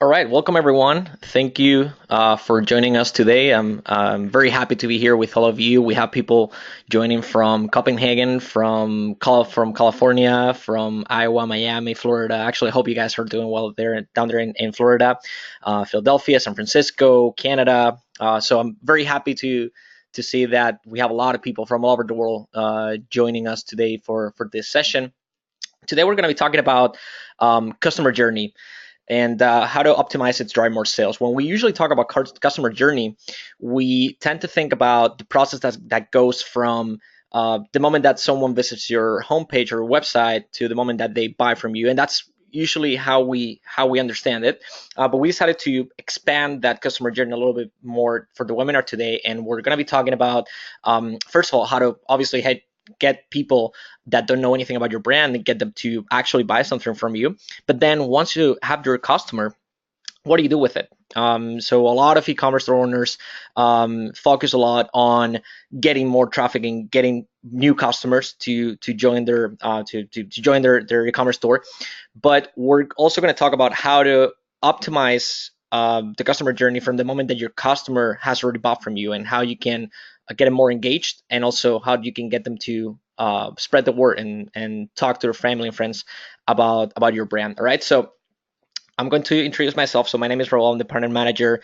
All right, welcome everyone. Thank you for joining us today. I'm very happy to be here with all of you. We have people joining from Copenhagen, from California, from Iowa, Miami, Florida. Actually, I hope you guys are doing well down there in Florida, Philadelphia, San Francisco, Canada. So I'm very happy to see that we have a lot of people from all over the world joining us today for this session. Today we're going to be talking about customer journey and how to optimize it to drive more sales. When we usually talk about customer journey, we tend to think about the process that goes from the moment that someone visits your homepage or website to the moment that they buy from you, and that's usually how we understand it. But we decided to expand that customer journey a little bit more for the webinar today, and we're going to be talking about first of all how to obviously get people that don't know anything about your brand and get them to actually buy something from you. But then once you have your customer, what do you do with it? So a lot of e-commerce owners focus a lot on getting more traffic and getting new customers to join their join their e-commerce store. But we're also going to talk about how to optimize the customer journey from the moment that your customer has already bought from you, and how you can get them more engaged, and also how you can get them to spread the word and talk to their family and friends about your brand. All right, so I'm going to introduce myself. So my name is Raul. I'm the partner manager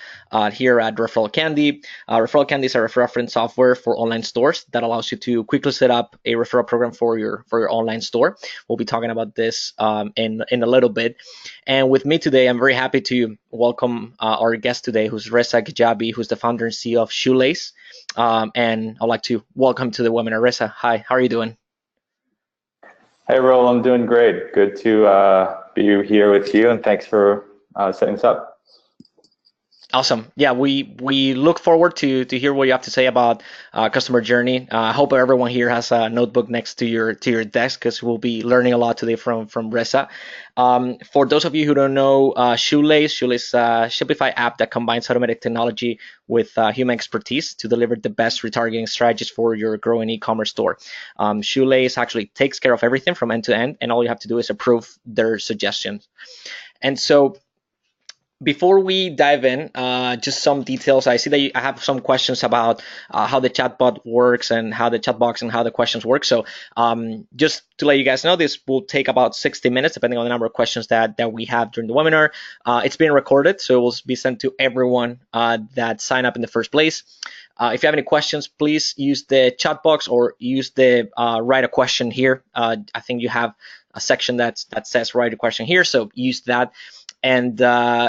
here at ReferralCandy. ReferralCandy is a reference software for online stores that allows you to quickly set up a referral program for your online store. We'll be talking about this in a little bit. And with me today, I'm very happy to welcome our guest today, who's Reza Gijabi, who's the founder and CEO of Shoelace. And I'd like to welcome to the webinar. Reza, hi. How are you doing? Hey, Raul, I'm doing great. Good to be here with you, and thanks for setting this up. Awesome. Yeah, we look forward to hear what you have to say about customer journey. I hope everyone here has a notebook next to your desk, because we'll be learning a lot today from Reza. For those of you who don't know, Shoelace is a Shopify app that combines automated technology with human expertise to deliver the best retargeting strategies for your growing e-commerce store. Shoelace actually takes care of everything from end to end, and all you have to do is approve their suggestions. And so, before we dive in, just some details. I see that I have some questions about how the chatbot works and how the chat box and how the questions work. So just to let you guys know, this will take about 60 minutes, depending on the number of questions that we have during the webinar. It's being recorded, so it will be sent to everyone that signed up in the first place. If you have any questions, please use the chat box or use the write a question here. I think you have a section that says write a question here, so use that. And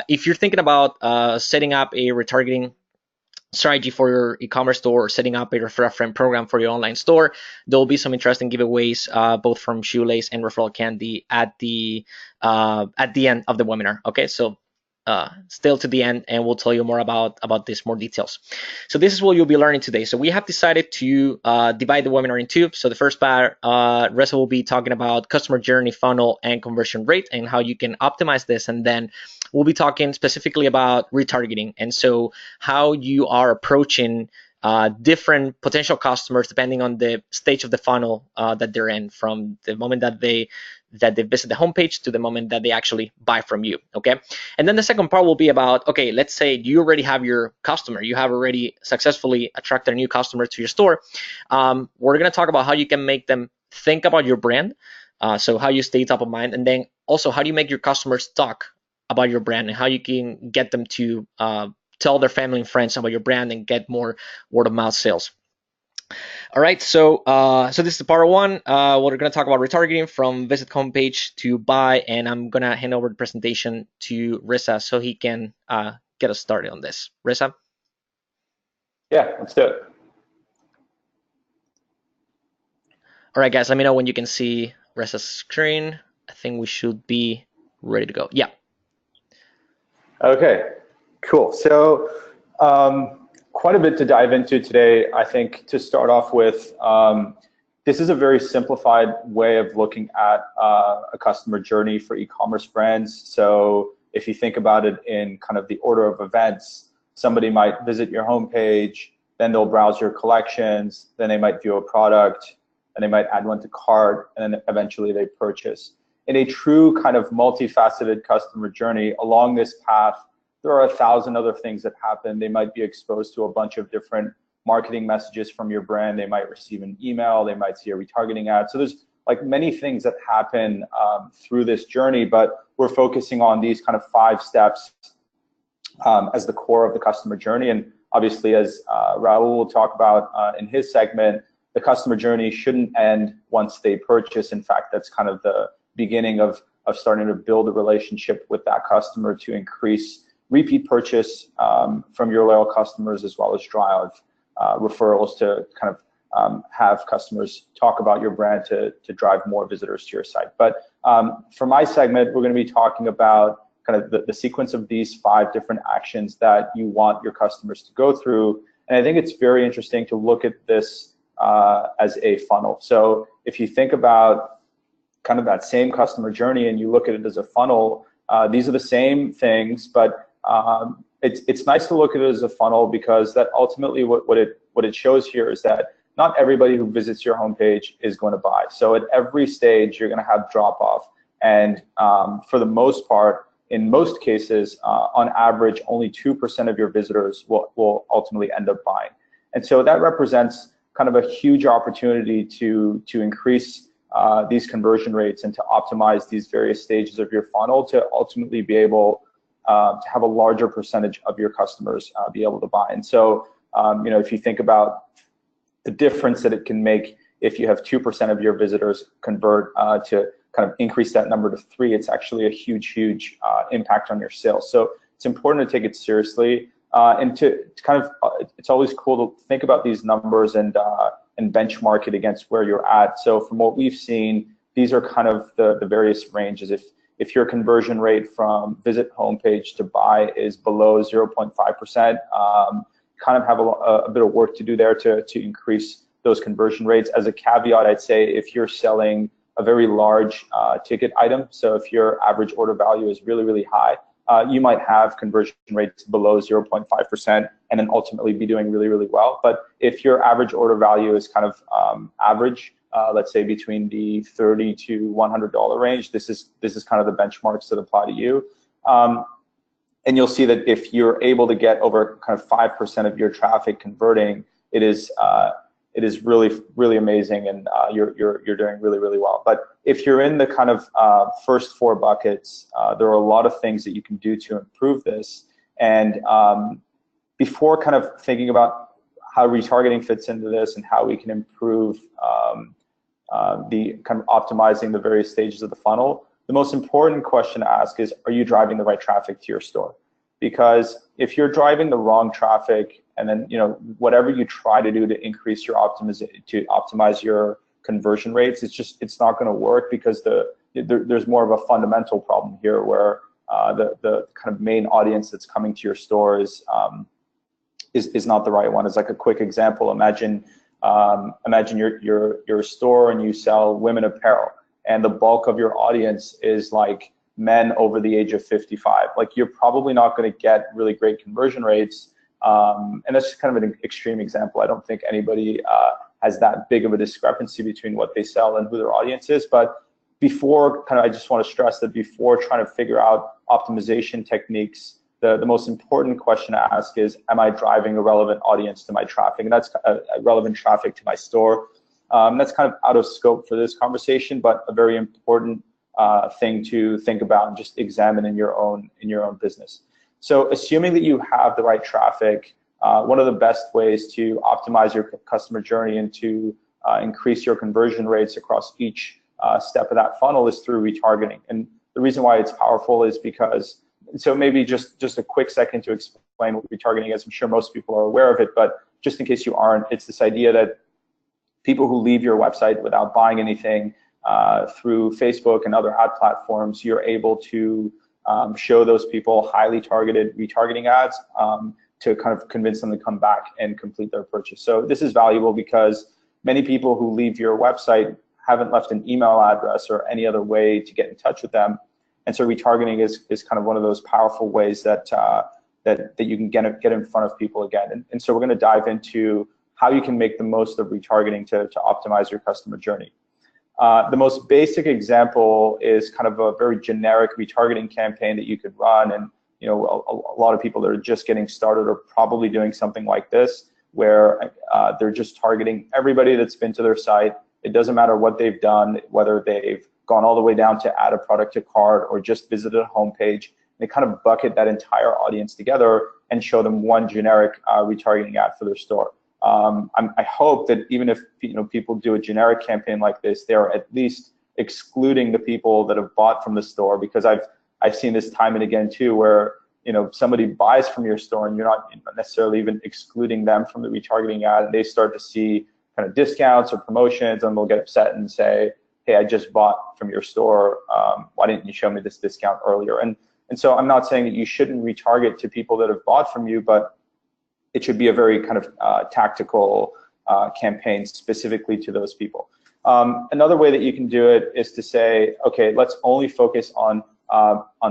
if you're thinking about setting up a retargeting strategy for your e-commerce store, or setting up a referral friend program for your online store, there will be some interesting giveaways both from Shoelace and ReferralCandy at the end of the webinar. Okay, so still to the end, and we'll tell you more about this, more details. So this is what you'll be learning today. So we have decided to divide the webinar in two. So the first part, Reza will be talking about customer journey, funnel, and conversion rate, and how you can optimize this. And then we'll be talking specifically about retargeting, and so how you are approaching different potential customers depending on the stage of the funnel that they're in, from the moment that they visit the homepage to the moment that they actually buy from you. Okay, and then the second part will be about, okay, let's say you already have your customer, you have already successfully attracted a new customer to your store. We're going to talk about how you can make them think about your brand, so how you stay top of mind, and then also how do you make your customers talk about your brand, and how you can get them to tell their family and friends about your brand and get more word of mouth sales. All right, so so this is the part one. We're going to talk about retargeting from visit homepage to buy, and I'm going to hand over the presentation to Reza so he can get us started on this. Reza? Yeah, let's do it. All right, guys, let me know when you can see Reza's screen. I think we should be ready to go. Yeah. Okay, cool. So quite a bit to dive into today. I think to start off with, this is a very simplified way of looking at a customer journey for e-commerce brands. So if you think about it in kind of the order of events, somebody might visit your homepage, then they'll browse your collections, then they might view a product, and they might add one to cart, and then eventually they purchase. in a true kind of multifaceted customer journey, along this path, there are 1,000 other things that happen. They might be exposed to a bunch of different marketing messages from your brand. They might receive an email. They might see a retargeting ad. So there's like many things that happen through this journey, but we're focusing on these kind of 5 steps as the core of the customer journey. And obviously, as Raul will talk about in his segment, the customer journey shouldn't end once they purchase. In fact, that's kind of the beginning of starting to build a relationship with that customer to increase repeat purchase from your loyal customers, as well as drive referrals to kind of have customers talk about your brand to drive more visitors to your site. But for my segment, we're going to be talking about kind of the sequence of these 5 different actions that you want your customers to go through. And I think it's very interesting to look at this as a funnel. So if you think about kind of that same customer journey and you look at it as a funnel, these are the same things, but it's nice to look at it as a funnel, because that ultimately what it shows here is that not everybody who visits your homepage is going to buy. So at every stage, you're going to have drop off, and for the most part, in most cases, on average, only 2% of your visitors will ultimately end up buying. And so that represents kind of a huge opportunity to increase these conversion rates and to optimize these various stages of your funnel to ultimately be able to have a larger percentage of your customers be able to buy. And so, if you think about the difference that it can make if you have 2% of your visitors convert to kind of increase that number to 3, it's actually a huge impact on your sales. So it's important to take it seriously, and to kind of, it's always cool to think about these numbers and benchmark it against where you're at. So from what we've seen, these are kind of the various ranges. If your conversion rate from visit homepage to buy is below 0.5%, kind of have a bit of work to do there to increase those conversion rates. As a caveat, I'd say if you're selling a very large ticket item, so if your average order value is really high, you might have conversion rates below 0.5% and then ultimately be doing really well. But if your average order value is kind of average, let's say between the $30 to $100 range, this is kind of the benchmarks that apply to you. And you'll see that if you're able to get over kind of 5% of your traffic converting, it is really amazing, and you're doing really well. But if you're in the kind of first 4 buckets, there are a lot of things that you can do to improve this. And before kind of thinking about how retargeting fits into this and how we can improve the kind of optimizing the various stages of the funnel, the most important question to ask is, are you driving the right traffic to your store? Because if you're driving the wrong traffic, and then whatever you try to do to increase your optimize your conversion rates, it's not going to work, because there's more of a fundamental problem here where the kind of main audience that's coming to your store is not the right one. It's like a quick example. Imagine you're a store and you sell women apparel, and the bulk of your audience is like men over the age of 55. Like, you're probably not going to get really great conversion rates. And that's just kind of an extreme example. I don't think anybody has that big of a discrepancy between what they sell and who their audience is. But I just want to stress that before trying to figure out optimization techniques, the most important question to ask is, am I driving a relevant audience to my traffic? And that's a relevant traffic to my store. That's kind of out of scope for this conversation, but a very important thing to think about and just examine in your own business. So assuming that you have the right traffic, one of the best ways to optimize your customer journey and to increase your conversion rates across each step of that funnel is through retargeting. And the reason why it's powerful is because, so maybe just a quick second to explain what retargeting is. I'm sure most people are aware of it, but just in case you aren't, it's this idea that people who leave your website without buying anything through Facebook and other ad platforms, you're able to show those people highly targeted retargeting ads to kind of convince them to come back and complete their purchase. So this is valuable because many people who leave your website haven't left an email address or any other way to get in touch with them. And so retargeting is kind of one of those powerful ways that you can get in front of people again. And so we're going to dive into how you can make the most of retargeting to optimize your customer journey. The most basic example is kind of a very generic retargeting campaign that you could run, and a lot of people that are just getting started are probably doing something like this, where they're just targeting everybody that's been to their site. It doesn't matter what they've done, whether they've gone all the way down to add a product to cart or just visited a homepage. They kind of bucket that entire audience together and show them one generic retargeting ad for their store. I hope that even if people do a generic campaign like this, they're at least excluding the people that have bought from the store, because I've seen this time and again too, where somebody buys from your store and you're not necessarily even excluding them from the retargeting ad, and they start to see kind of discounts or promotions, and they'll get upset and say, hey, I just bought from your store. Why didn't you show me this discount earlier? And so I'm not saying that you shouldn't retarget to people that have bought from you, but it should be a very kind of tactical campaign specifically to those people. Another way that you can do it is to say, okay, let's only focus on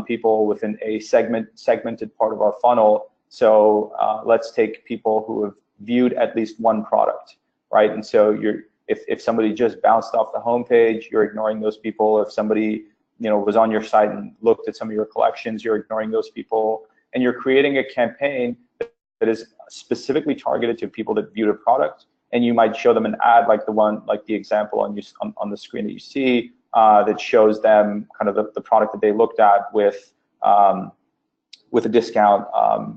people within a segmented part of our funnel. So let's take people who have viewed at least one product, right? And so if somebody just bounced off the homepage, you're ignoring those people. If somebody was on your site and looked at some of your collections, you're ignoring those people. And you're creating a campaign that is specifically targeted to people that viewed a product, and you might show them an ad like the example on the screen that you see that shows them kind of the product that they looked at with a discount,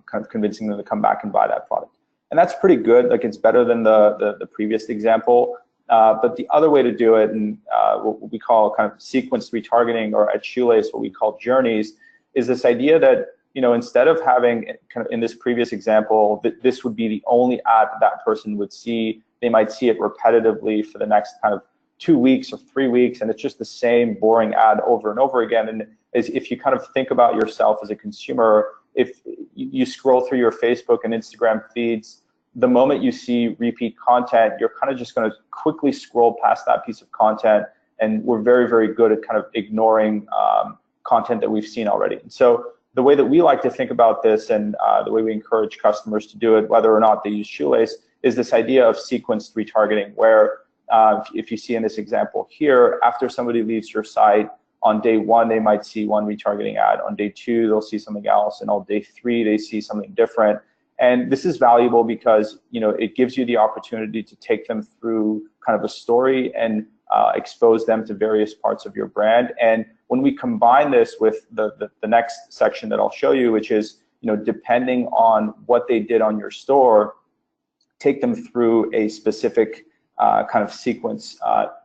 kind of convincing them to come back and buy that product. And that's pretty good. Like, it's better than the previous example. But the other way to do it, and what we call kind of sequenced retargeting, or at Shoelace what we call journeys, is this idea that instead of having kind of in this previous example that this would be the only ad that person would see, they might see it repetitively for the next kind of 2 weeks or 3 weeks, and it's just the same boring ad over and over again. And if you kind of think about yourself as a consumer, if you scroll through your Facebook and Instagram feeds, the moment you see repeat content, you're kind of just going to quickly scroll past that piece of content, and we're very, very good at kind of ignoring content that we've seen already. And so the way that we like to think about this, and the way we encourage customers to do it, whether or not they use Shoelace, is this idea of sequenced retargeting, where if you see in this example here, after somebody leaves your site, on day 1, they might see one retargeting ad. On day 2, they'll see something else. And on day 3, they see something different. And this is valuable because it gives you the opportunity to take them through kind of a story and expose them to various parts of your brand. And when we combine this with the next section that I'll show you, which is depending on what they did on your store, take them through a specific kind of sequence,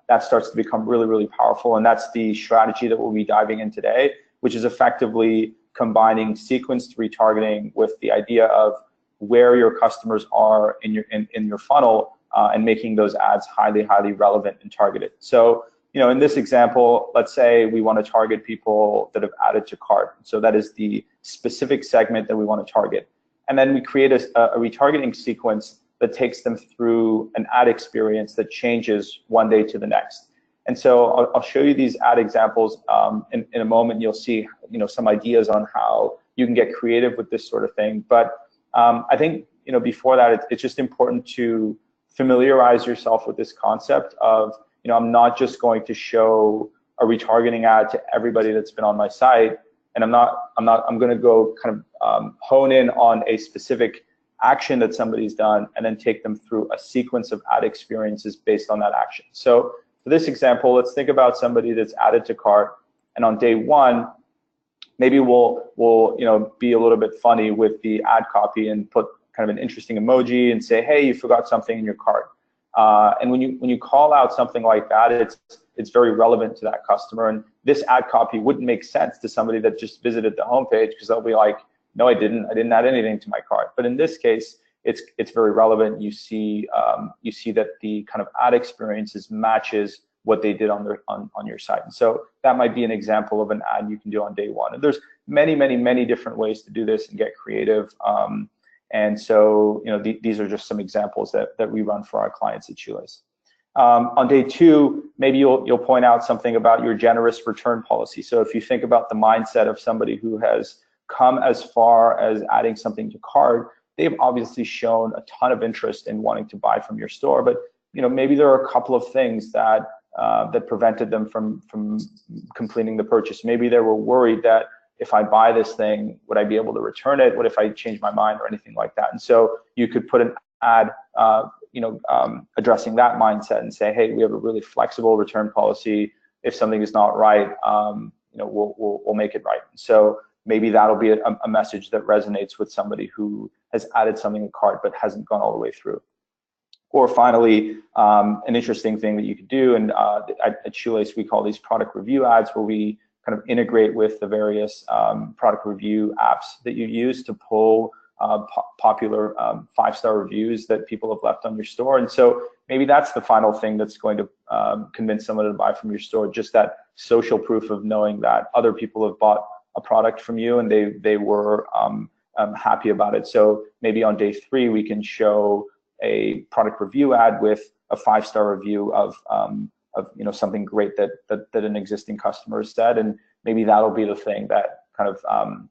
that starts to become really, really powerful. And that's the strategy that we'll be diving in today, which is effectively combining sequenced retargeting with the idea of where your customers are in your funnel, and making those ads highly, highly relevant and targeted. So, in this example, let's say we want to target people that have added to cart. So that is the specific segment that we want to target. And then we create a retargeting sequence that takes them through an ad experience that changes one day to the next. And so I'll show you these ad examples in a moment. You'll see some ideas on how you can get creative with this sort of thing. But I think before that, it's just important to familiarize yourself with this concept of I'm not just going to show a retargeting ad to everybody that's been on my site, and I'm going to go kind of hone in on a specific action that somebody's done, and then take them through a sequence of ad experiences based on that action. So for this example, let's think about somebody that's added to cart, and on day 1, maybe we'll be a little bit funny with the ad copy and put kind of an interesting emoji and say, hey, you forgot something in your cart. And when you call out something like that, it's very relevant to that customer. And this ad copy wouldn't make sense to somebody that just visited the homepage, because they'll be like, no, I didn't add anything to my cart. But in this case, it's very relevant. You see that the kind of ad experiences matches what they did on your site. And so that might be an example of an ad you can do on day 1. And there's many, many, many different ways to do this and get creative. And so these are just some examples that we run for our clients at Shoelace. On day 2, maybe you'll point out something about your generous return policy. So if you think about the mindset of somebody who has come as far as adding something to cart, they've obviously shown a ton of interest in wanting to buy from your store. But maybe there are a couple of things that that prevented them from completing the purchase. Maybe they were worried that if I buy this thing, would I be able to return it? What if I change my mind or anything like that? And so you could put an ad, addressing that mindset and say, hey, we have a really flexible return policy. If something is not right, we'll make it right. So maybe that'll be a message that resonates with somebody who has added something to cart but hasn't gone all the way through. Or finally, an interesting thing that you could do, and at Shoelace we call these product review ads, where we kind of integrate with the various product review apps that you use to pull popular 5-star reviews that people have left on your store. And so maybe that's the final thing that's going to convince someone to buy from your store, just that social proof of knowing that other people have bought a product from you and they were happy about it. So maybe on day 3 we can show a product review ad with a 5-star review of something great that an existing customer has said, and maybe that'll be the thing that kind of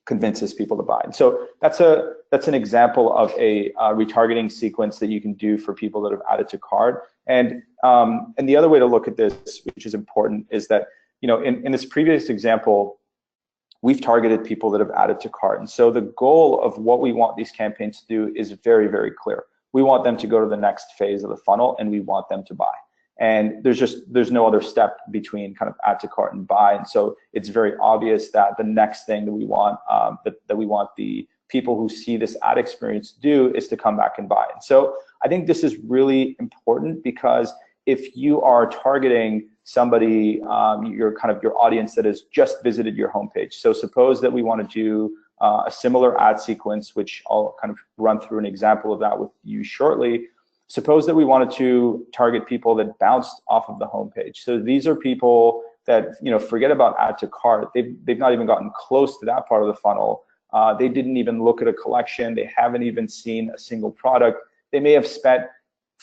convinces people to buy. And so that's an example of a retargeting sequence that you can do for people that have added to cart. And the other way to look at this, which is important, is that in this previous example, we've targeted people that have added to cart. And so the goal of what we want these campaigns to do is very, very clear. We want them to go to the next phase of the funnel, and we want them to buy. And there's no other step between kind of add to cart and buy. And so it's very obvious that the next thing that we want that we want the people who see this ad experience do is to come back and buy. And so I think this is really important, because if you are targeting somebody, your audience that has just visited your homepage. So suppose that we want to do a similar ad sequence, which I'll kind of run through an example of that with you shortly. Suppose that we wanted to target people that bounced off of the homepage. So these are people that, forget about add to cart. They've not even gotten close to that part of the funnel. They didn't even look at a collection. They haven't even seen a single product. They may have spent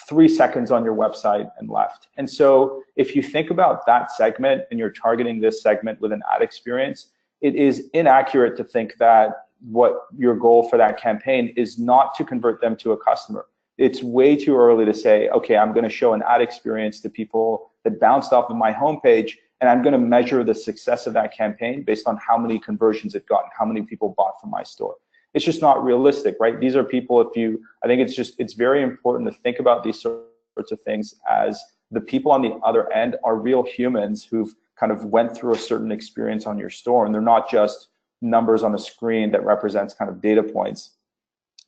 3 seconds on your website and left. And so if you think about that segment and you're targeting this segment with an ad experience, it is inaccurate to think that what your goal for that campaign is not to convert them to a customer. It's way too early to say, okay, I'm going to show an ad experience to people that bounced off of my homepage, and I'm going to measure the success of that campaign based on how many conversions it got and how many people bought from my store. It's just not realistic, right? These are people, I think it's very important to think about these sorts of things as the people on the other end are real humans who've kind of went through a certain experience on your store, and they're not just numbers on a screen that represents kind of data points.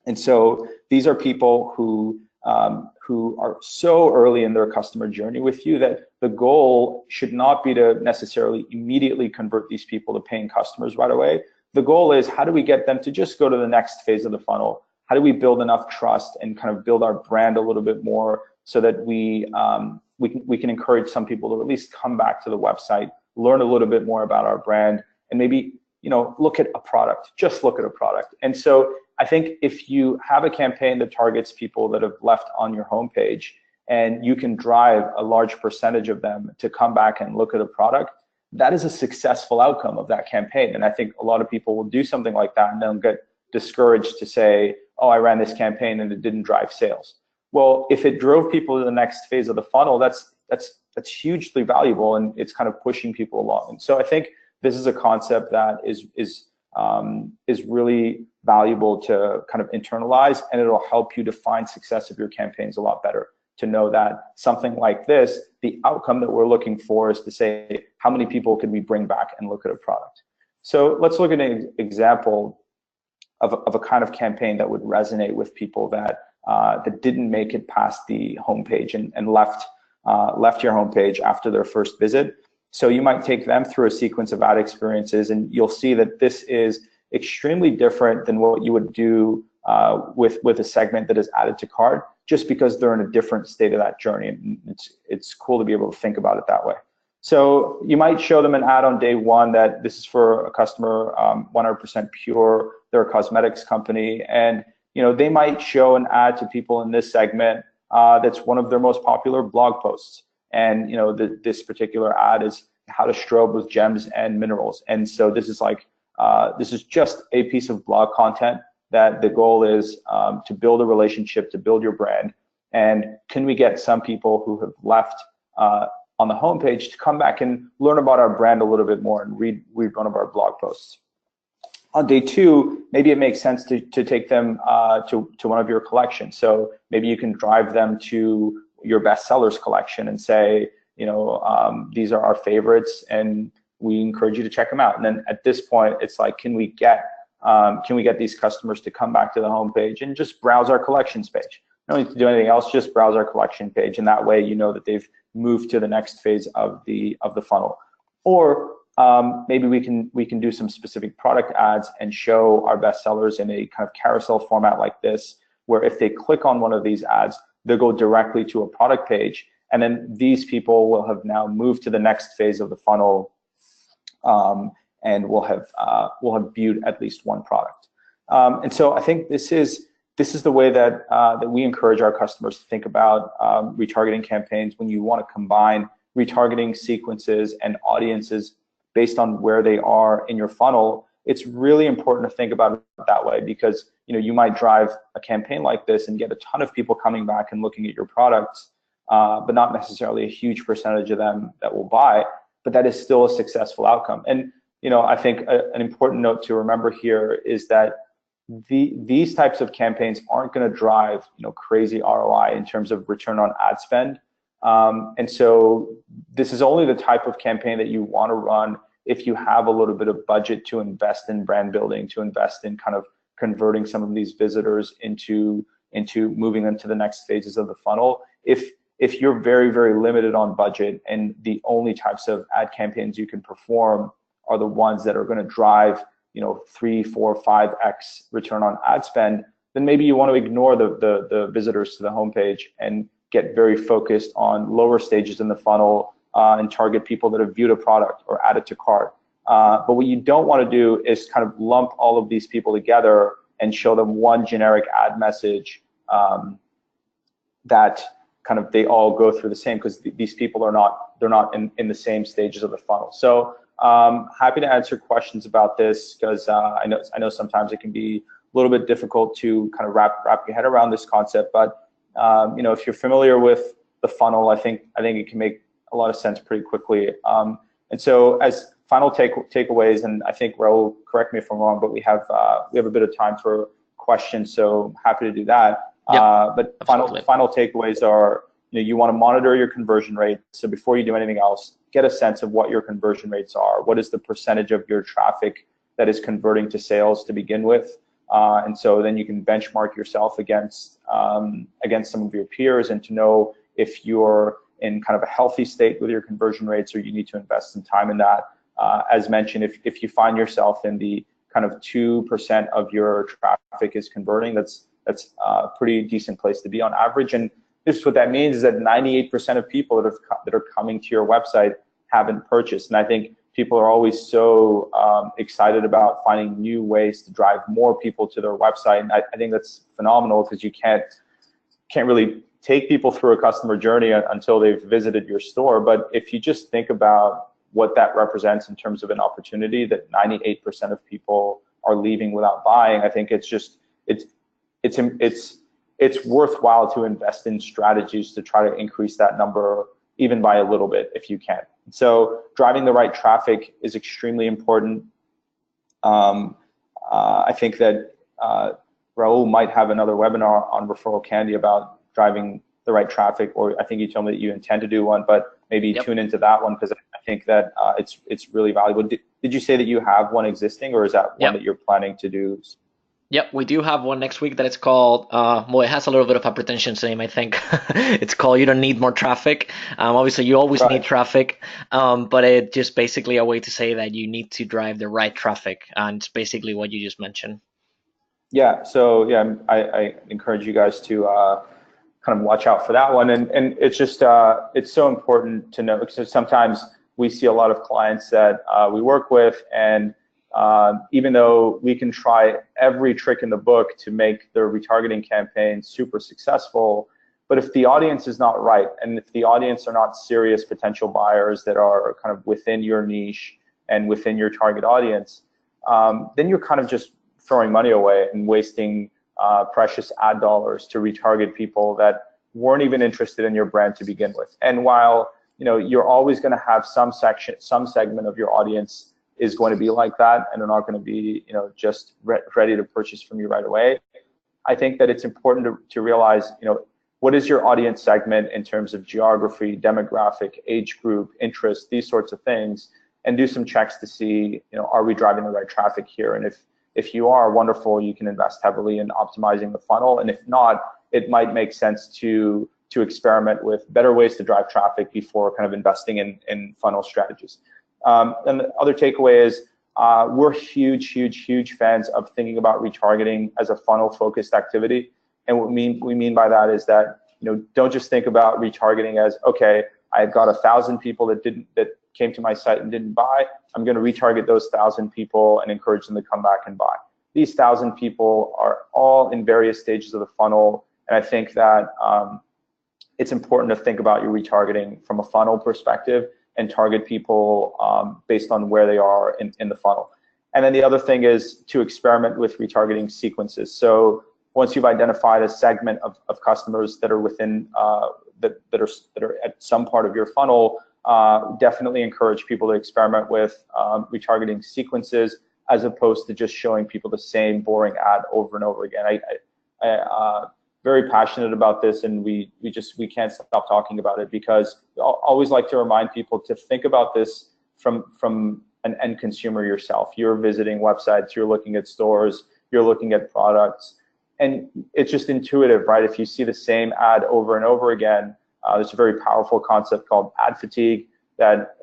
And so these are people who are so early in their customer journey with you that the goal should not be to necessarily immediately convert these people to paying customers right away. The goal is, how do we get them to just go to the next phase of the funnel? How do we build enough trust and kind of build our brand a little bit more so that we can encourage some people to at least come back to the website, learn a little bit more about our brand, and maybe look at a product, just look at a product. And so I think if you have a campaign that targets people that have left on your homepage, and you can drive a large percentage of them to come back and look at a product, that is a successful outcome of that campaign. And I think a lot of people will do something like that and they'll get discouraged to say, oh, I ran this campaign and it didn't drive sales. Well, if it drove people to the next phase of the funnel, that's hugely valuable, and it's kind of pushing people along. And so I think this is a concept that is really valuable to kind of internalize, and it'll help you define success of your campaigns a lot better. To know that something like this, the outcome that we're looking for is to say, how many people can we bring back and look at a product? So let's look at an example of a kind of campaign that would resonate with people that didn't make it past the homepage and left your homepage after their first visit. So you might take them through a sequence of ad experiences, and you'll see that this is extremely different than what you would do with a segment that is added to cart, just because they're in a different state of that journey. And it's cool to be able to think about it that way. So you might show them an ad on day 1 that this is for a customer, 100% pure, they're a cosmetics company, and they might show an ad to people in this segment that's one of their most popular blog posts. And this particular ad is how to strobe with gems and minerals. And so this is just a piece of blog content that the goal is to build a relationship, to build your brand. And can we get some people who have left on the homepage to come back and learn about our brand a little bit more and read one of our blog posts. On day 2, maybe it makes sense to take them to one of your collections. So maybe you can drive them to your bestsellers collection and say, you know, these are our favorites, and we encourage you to check them out. And then at this point, it's like, can we get these customers to come back to the homepage and just browse our collections page? You don't need to do anything else, just browse our collection page, and that way you know that they've moved to the next phase of the funnel. Or maybe we can do some specific product ads and show our bestsellers in a kind of carousel format like this, where if they click on one of these ads, they'll go directly to a product page, and then these people will have now moved to the next phase of the funnel, and will have viewed at least one product. And so I think this is the way that we encourage our customers to think about retargeting campaigns. When you want to combine retargeting sequences and audiences based on where they are in your funnel, it's really important to think about it that way, because you know, you might drive a campaign like this and get a ton of people coming back and looking at your products, but not necessarily a huge percentage of them that will buy, but that is still a successful outcome. And you know, I think an important note to remember here is that these types of campaigns aren't going to drive, you know, crazy ROI in terms of return on ad spend. And so this is only the type of campaign that you want to run if you have a little bit of budget to invest in brand building, to invest in kind of converting some of these visitors into moving them to the next phases of the funnel. If you're very, very limited on budget and the only types of ad campaigns you can perform are the ones that are going to drive, you know, 3, 4, 5x return on ad spend, then maybe you want to ignore the visitors to the homepage and get very focused on lower stages in the funnel and target people that have viewed a product or added to cart. But what you don't want to do is kind of lump all of these people together and show them one generic ad message that kind of they all go through the same, because these people are not in the same stages of the funnel. So happy to answer questions about this, because I know sometimes it can be a little bit difficult to kind of wrap your head around this concept. But you know, if you're familiar with the funnel, I think it can make a lot of sense pretty quickly. And so as final takeaways, and I think Raul, correct me if I'm wrong, but we have a bit of time for questions, so happy to do that. Yep, but final takeaways are, you know, you want to monitor your conversion rate. So before you do anything else, get a sense of what your conversion rates are. What is the percentage of your traffic that is converting to sales to begin with? And so then you can benchmark yourself against some of your peers, and to know if you're in kind of a healthy state with your conversion rates, or you need to invest some time in that. As mentioned, if you find yourself in the kind of 2% of your traffic is converting, that's a pretty decent place to be on average. And this, what that means is that 98% of people that are coming to your website haven't purchased. And I think people are always so excited about finding new ways to drive more people to their website. And I think that's phenomenal, because you can't really take people through a customer journey until they've visited your store. But if you just think about what that represents in terms of an opportunity, that 98% of people are leaving without buying, I think it's worthwhile to invest in strategies to try to increase that number even by a little bit if you can. So driving the right traffic is extremely important. I think that Raul might have another webinar on ReferralCandy about driving the right traffic, or I think you told me that you intend to do one, but maybe tune into that one, because I think that it's really valuable. Did you say that you have one existing, or is that one that you're planning to do? Yep, we do have one next week that it's called, well, it has a little bit of a pretentious name, I think. It's called You Don't Need More Traffic. Obviously, you always need traffic, but it's just basically a way to say that you need to drive the right traffic, and it's basically what you just mentioned. Yeah, so yeah, I encourage you guys to kind of watch out for that one. And it's just, it's so important to know, because sometimes we see a lot of clients that we work with, and even though we can try every trick in the book to make their retargeting campaign super successful, but if the audience is not right, and if the audience are not serious potential buyers that are kind of within your niche and within your target audience, then you're kind of just throwing money away and wasting precious ad dollars to retarget people that weren't even interested in your brand to begin with. And while you're always going to have some segment of your audience is going to be like that, and they're not going to be, just ready to purchase from you right away. I think that it's important to realize, what is your audience segment in terms of geography, demographic, age group, interest, these sorts of things, and do some checks to see, are we driving the right traffic here? And if you are, wonderful, you can invest heavily in optimizing the funnel. And if not, it might make sense to experiment with better ways to drive traffic before kind of investing in funnel strategies. And the other takeaway is we're huge fans of thinking about retargeting as a funnel-focused activity. And what we mean by that is that, don't just think about retargeting as, okay, I've got 1,000 people that came to my site and didn't buy. I'm going to retarget those 1,000 people and encourage them to come back and buy. These 1,000 people are all in various stages of the funnel, and I think that it's important to think about your retargeting from a funnel perspective and target people based on where they are in the funnel. And then the other thing is to experiment with retargeting sequences. So once you've identified a segment of customers that are within that are at some part of your funnel, definitely encourage people to experiment with retargeting sequences as opposed to just showing people the same boring ad over and over again. I very passionate about this, and we can't stop talking about it, because I always like to remind people to think about this from an end consumer yourself. You're visiting websites, you're looking at stores, you're looking at products, and it's just intuitive, right? If you see the same ad over and over again, there's a very powerful concept called ad fatigue that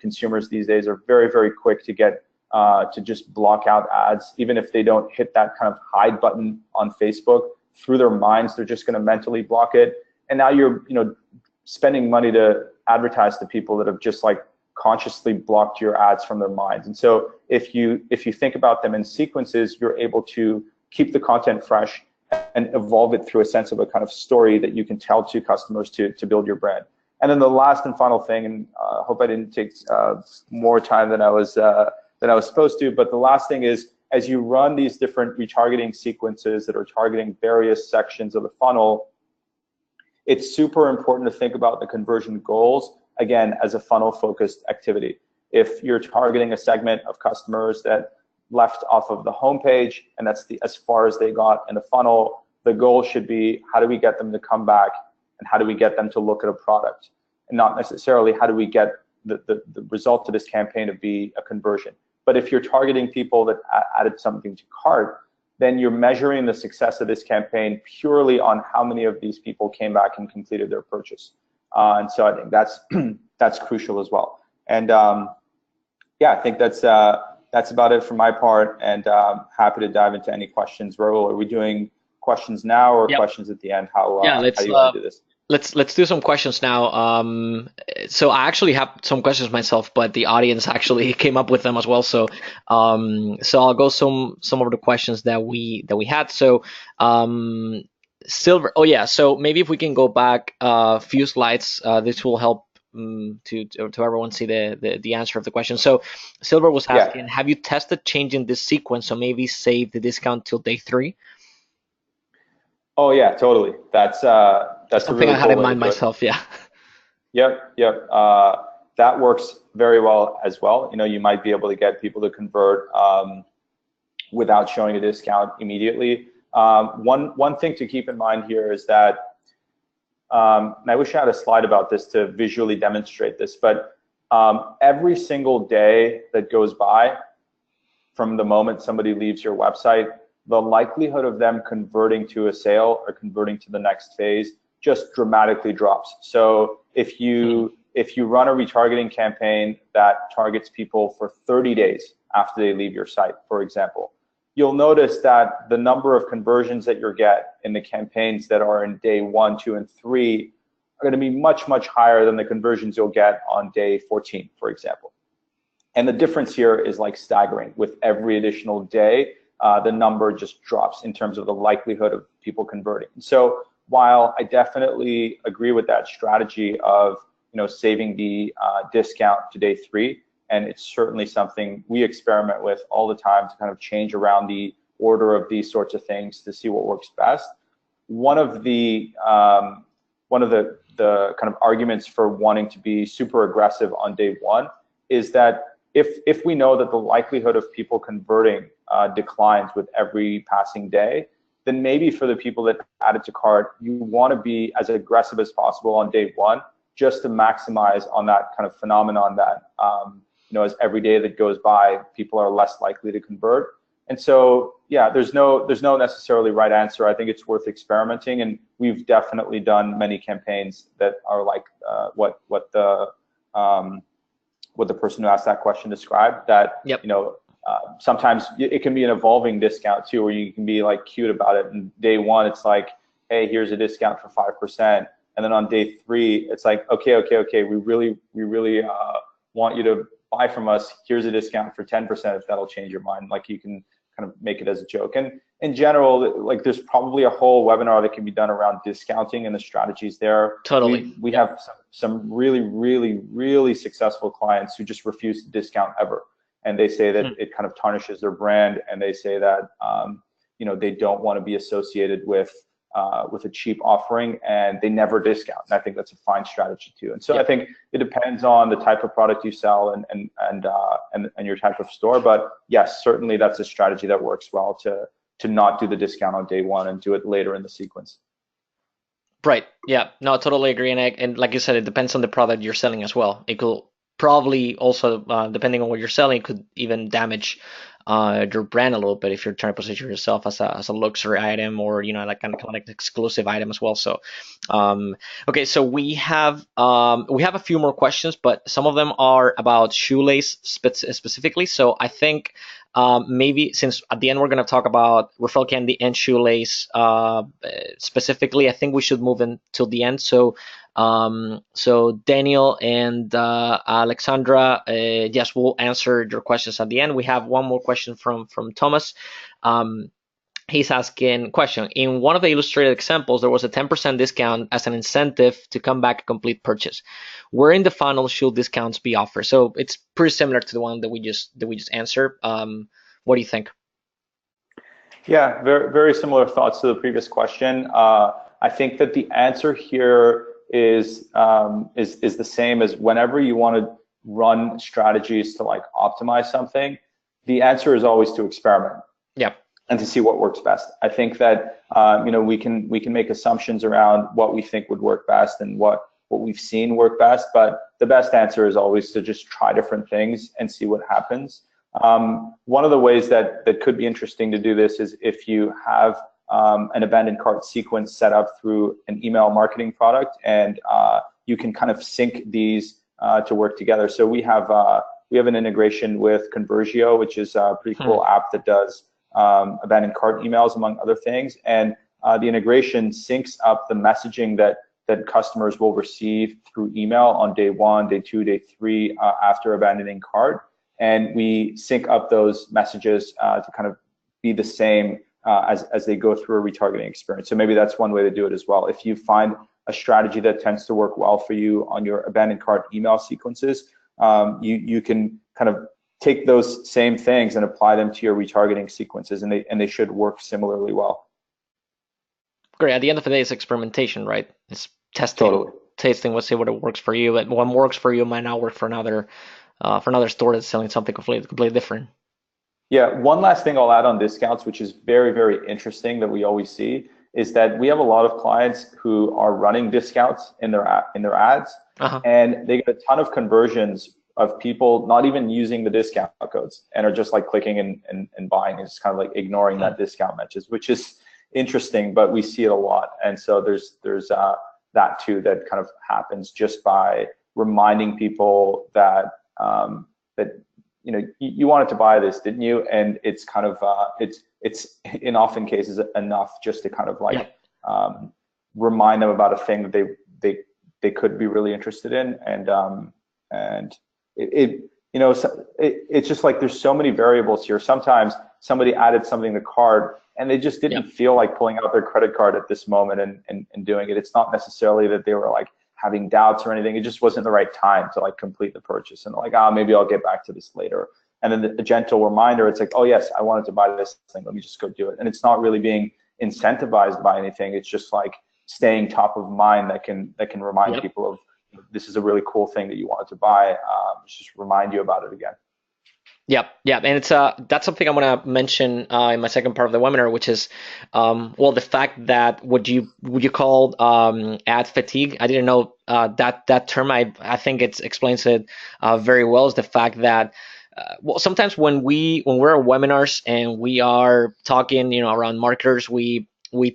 consumers these days are very quick to get to just block out ads, even if they don't hit that kind of hide button on Facebook. Through their minds, they're just going to mentally block it. And now you're, spending money to advertise to people that have just like consciously blocked your ads from their minds. And so if you think about them in sequences, you're able to keep the content fresh and evolve it through a sense of a kind of story that you can tell to customers to build your brand. And then the last and final thing, and I hope I didn't take more time than I was supposed to, but the last thing is, as you run these different retargeting sequences that are targeting various sections of the funnel, it's super important to think about the conversion goals, again, as a funnel-focused activity. If you're targeting a segment of customers that left off of the homepage, and that's as far as they got in the funnel, the goal should be, how do we get them to come back, and how do we get them to look at a product? And not necessarily how do we get the result of this campaign to be a conversion. But if you're targeting people that added something to cart, then you're measuring the success of this campaign purely on how many of these people came back and completed their purchase. And so I think that's crucial as well. And yeah, I think that's about it for my part, and happy to dive into any questions. Raul, are we doing questions now or questions at the end? How do you want to do this? Let's do some questions now. So I actually have some questions myself, but the audience actually came up with them as well. So I'll go some of the questions that we had. So Silver. Oh yeah. So maybe if we can go back a few slides, this will help to everyone see the answer of the question. So Silver was asking, have you tested changing this sequence? So maybe save the discount till day 3. Oh yeah, totally. That's something really I had in mind myself. Yeah. Yep. That works very well as well. You might be able to get people to convert without showing a discount immediately. One thing to keep in mind here is that, and I wish I had a slide about this to visually demonstrate this, but every single day that goes by from the moment somebody leaves your website, the likelihood of them converting to a sale or converting to the next phase just dramatically drops. So if you run a retargeting campaign that targets people for 30 days after they leave your site, for example, you'll notice that the number of conversions that you get in the campaigns that are in day 1, 2, and 3 are going to be much higher than the conversions you'll get on day 14, for example. And the difference here is like staggering. With every additional day, the number just drops in terms of the likelihood of people converting. So while I definitely agree with that strategy of saving the discount to day 3, and it's certainly something we experiment with all the time to kind of change around the order of these sorts of things to see what works best. One of the the kind of arguments for wanting to be super aggressive on day one is that if we know that the likelihood of people converting declines with every passing day, then maybe for the people that add it to cart, you want to be as aggressive as possible on day one, just to maximize on that kind of phenomenon that as every day that goes by, people are less likely to convert. And so, yeah, there's no necessarily right answer. I think it's worth experimenting, and we've definitely done many campaigns that are like what the person who asked that question described. That Yep. Sometimes it can be an evolving discount too, where you can be like cute about it. And day one, it's like, hey, here's a discount for 5%, and then on day 3, it's like, okay, we really want you to buy from us. Here's a discount for 10% if that'll change your mind. Like, you can kind of make it as a joke. And in general, like, there's probably a whole webinar that can be done around discounting and the strategies there. Totally. We have some really successful clients who just refuse to discount ever. And they say that it kind of tarnishes their brand, and they say that they don't want to be associated with a cheap offering, and they never discount. And I think that's a fine strategy too. And so I think it depends on the type of product you sell and your type of store. But yes, certainly that's a strategy that works well to not do the discount on day one and do it later in the sequence. Right. Yeah. No, I totally agree. And like you said, it depends on the product you're selling as well. It could probably also, depending on what you're selling, could even damage your brand a little bit if you're trying to position yourself as a luxury item, or like kind of like exclusive item as well. So, okay, so we have a few more questions, but some of them are about Shoelace specifically. So I think maybe, since at the end we're going to talk about ReferralCandy and Shoelace specifically, I think we should move until the end. So Daniel and Alexandra, yes, we'll answer your questions at the end. We have one more question from Thomas. He's asking, question: in one of the illustrated examples, there was a 10% discount as an incentive to come back and complete purchase. Where in the funnel should discounts be offered? So it's pretty similar to the one that we just answered. What do you think? Yeah, very similar thoughts to the previous question. I think that the answer here is the same as whenever you want to run strategies to like optimize something. The answer is always to experiment. Yeah. And to see what works best. I think that we can make assumptions around what we think would work best and what we've seen work best, but the best answer is always to just try different things and see what happens. One of the ways that could be interesting to do this is if you have an abandoned cart sequence set up through an email marketing product, and you can kind of sync these to work together. So we have an integration with Conversio, which is a pretty cool app that does abandoned cart emails, among other things. And the integration syncs up the messaging that customers will receive through email on day 1, day 2, day 3 after abandoning cart. And we sync up those messages to kind of be the same as they go through a retargeting experience. So maybe that's one way to do it as well. If you find a strategy that tends to work well for you on your abandoned cart email sequences, you can kind of take those same things and apply them to your retargeting sequences, and they should work similarly well. Great. At the end of the day, it's experimentation, right? It's testing, totally. Tasting, let's see what it works for you. And what works for you might not work for another store that's selling something completely different. Yeah. One last thing I'll add on discounts, which is very interesting that we always see, is that we have a lot of clients who are running discounts in their ads, and they get a ton of conversions of people not even using the discount codes and are just like clicking and buying, and just kind of like ignoring that discount message, which is interesting, but we see it a lot. And so there's that too that kind of happens just by reminding people that you wanted to buy this, didn't you? And it's kind of it's in often cases enough just to kind of like remind them about a thing that they could be really interested in. And it's just like there's so many variables here. Sometimes somebody added something to cart and they just didn't feel like pulling out their credit card at this moment and doing it. It's not necessarily that they were like having doubts or anything. It just wasn't the right time to like complete the purchase, and like, maybe I'll get back to this later. And then a gentle reminder, it's like, oh yes, I wanted to buy this thing, let me just go do it. And it's not really being incentivized by anything. It's just like staying top of mind that can remind Yep. people of this is a really cool thing that you wanted to buy. Just remind you about it again. Yep, yep, and it's that's something I'm gonna mention in my second part of the webinar, which is well, the fact that would you call ad fatigue? I didn't know that term. I think it explains it very well. Is the fact that well, sometimes when we're at webinars and we are talking, around marketers, we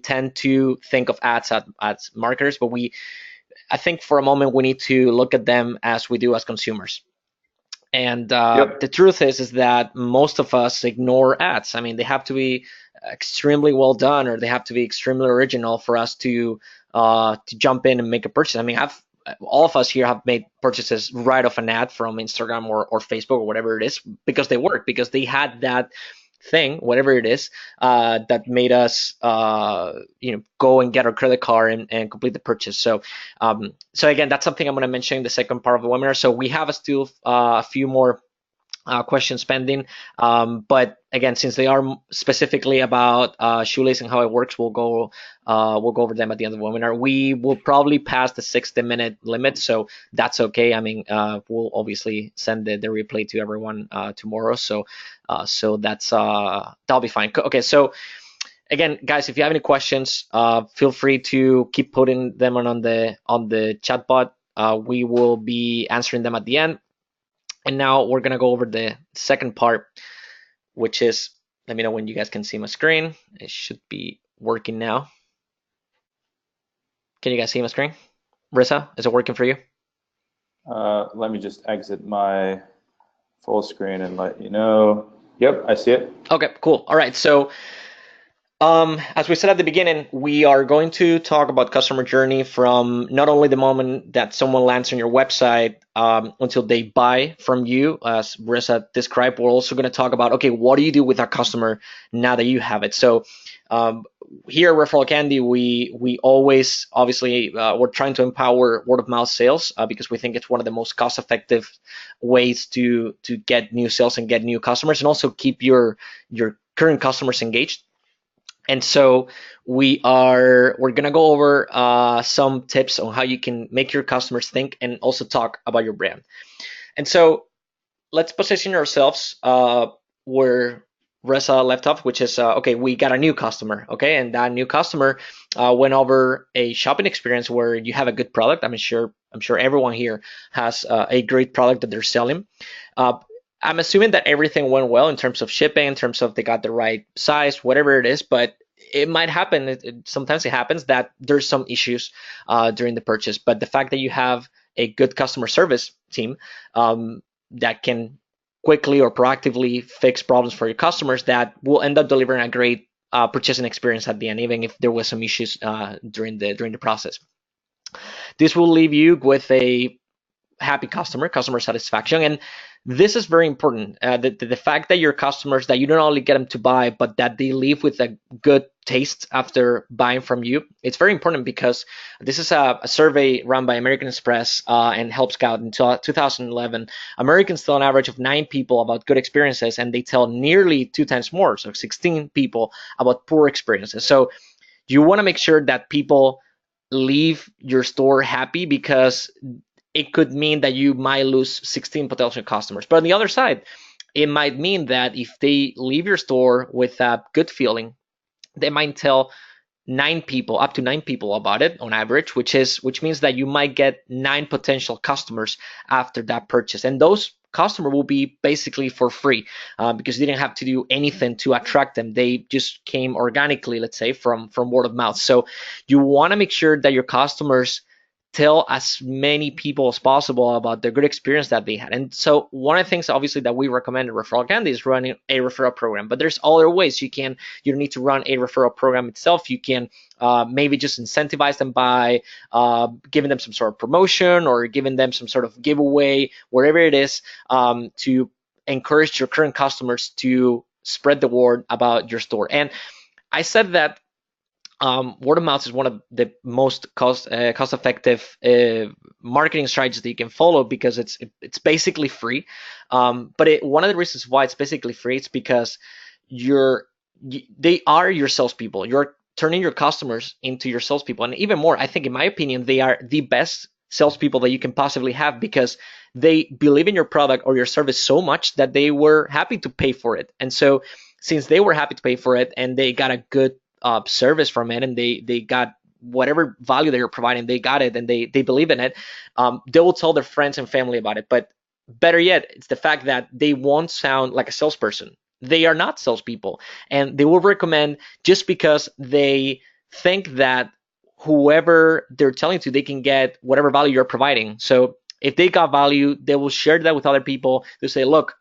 tend to think of ads as marketers, but I think for a moment we need to look at them as we do as consumers. And the Yep. truth is that most of us ignore ads. I mean, they have to be extremely well done, or they have to be extremely original for us to jump in and make a purchase. I mean, all of us here have made purchases right off an ad from Instagram or Facebook or whatever it is, because they work, because they had that thing, whatever it is, that made us, go and get our credit card and complete the purchase. So again, that's something I'm going to mention in the second part of the webinar. So we have still a few more questions pending. But again, since they are specifically about Shoelace and how it works, we'll go over them at the end of the webinar. We will probably pass the 60-minute limit, so that's okay. I mean, we'll obviously send the replay to everyone tomorrow, so that'll be fine. Okay, so again, guys, if you have any questions, feel free to keep putting them on the chat bot. We will be answering them at the end. And now we're gonna go over the second part, which is, let me know when you guys can see my screen. It should be working now. Can you guys see my screen? Rissa, is it working for you? Let me just exit my full screen and let you know. Yep, I see it. Okay, cool. All right, so as we said at the beginning, we are going to talk about customer journey from not only the moment that someone lands on your website until they buy from you, as Rissa described. We're also going to talk about, okay, what do you do with that customer now that you have it? So here at Referral Candy, we always, obviously, we're trying to empower word of mouth sales because we think it's one of the most cost effective ways to get new sales and get new customers, and also keep your current customers engaged. And so we're gonna go over some tips on how you can make your customers think and also talk about your brand. And so let's position ourselves where Reza left off, which is okay, we got a new customer, okay, and that new customer went over a shopping experience where you have a good product. I'm sure everyone here has a great product that they're selling. Uh, I'm assuming that everything went well in terms of shipping, in terms of they got the right size, whatever it is, but it might happen. Sometimes it happens that there's some issues during the purchase. But the fact that you have a good customer service team that can quickly or proactively fix problems for your customers, that will end up delivering a great purchasing experience at the end, even if there was some issues during the process. This will leave you with a happy customer satisfaction. And this is very important. The fact that your customers, that you don't only get them to buy, but that they leave with a good taste after buying from you, it's very important, because this is a survey run by American Express and Help Scout in 2011. Americans tell an average of 9 people about good experiences, and they tell nearly 2 times more, so 16 people, about poor experiences. So you want to make sure that people leave your store happy, because it could mean that you might lose 16 potential customers. But on the other side, it might mean that if they leave your store with a good feeling, they might tell 9 people, up to 9 people about it on average, which means that you might get 9 potential customers after that purchase. And those customers will be basically for free because you didn't have to do anything to attract them. They just came organically, let's say, from word of mouth. So you want to make sure that your customers tell as many people as possible about the good experience that they had. And so one of the things, obviously, that we recommend at Referral Candy is running a referral program. But there's other ways you don't need to run a referral program itself. You can maybe just incentivize them by giving them some sort of promotion, or giving them some sort of giveaway, wherever it is, to encourage your current customers to spread the word about your store. And I said that word of mouth is one of the most cost-effective marketing strategies that you can follow, because it's basically free. But one of the reasons why it's basically free is because they are your salespeople. Your turning your customers into your salespeople. And even more, I think, in my opinion, they are the best salespeople that you can possibly have, because they believe in your product or your service so much that they were happy to pay for it. And so, since they were happy to pay for it and they got a good service from it, and they got whatever value they were providing, they got it, and they believe in it, they will tell their friends and family about it. But better yet, it's the fact that they won't sound like a salesperson. They are not salespeople, and they will recommend just because they think that whoever they're telling to, they can get whatever value you're providing. So if they got value, they will share that with other people. They say, look,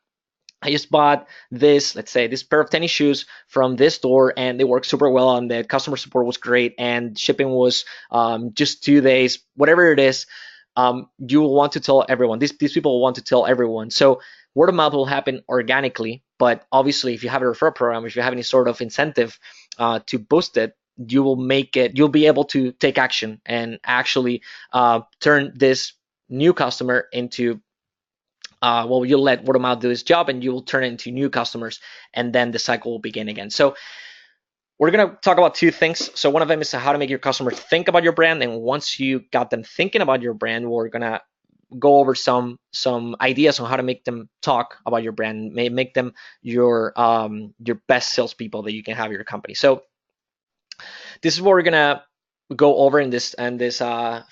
I just bought this, let's say, this pair of tennis shoes from this store, and they work super well, and the customer support was great, and shipping was just 2 days, whatever it is. You will want to tell everyone. These people will want to tell everyone. So word of mouth will happen organically, but obviously, if you have a referral program, if you have any sort of incentive to boost it, you will make it. You'll be able to take action and actually turn this new customer into well, you'll let word of mouth do its job, and you will turn it into new customers, and then the cycle will begin again. So we're going to talk about two things. So one of them is how to make your customers think about your brand, and once you got them thinking about your brand, we're going to go over some ideas on how to make them talk about your brand, make them your best salespeople that you can have in your company. So this is what we're gonna go over in this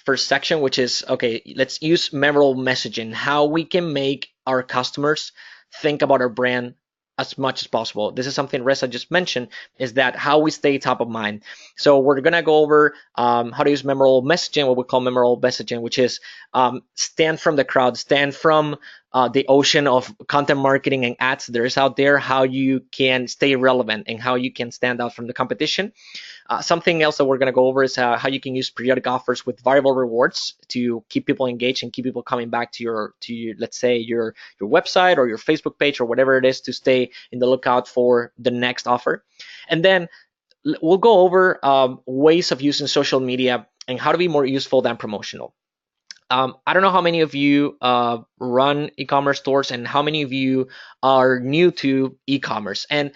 first section, which is, okay, let's use memorable messaging, how we can make our customers think about our brand as much as possible. This is something Reza just mentioned, is that how we stay top of mind. So we're gonna go over how to use memorable messaging, what we call memorable messaging, which is stand from the crowd, stand from the ocean of content marketing and ads there is out there, how you can stay relevant and how you can stand out from the competition. Something else that we're going to go over is how you can use periodic offers with variable rewards to keep people engaged and keep people coming back to your let's say your website or your Facebook page or whatever it is, to stay in the lookout for the next offer. And then we'll go over ways of using social media and how to be more useful than promotional. I don't know how many of you run e-commerce stores and how many of you are new to e-commerce. And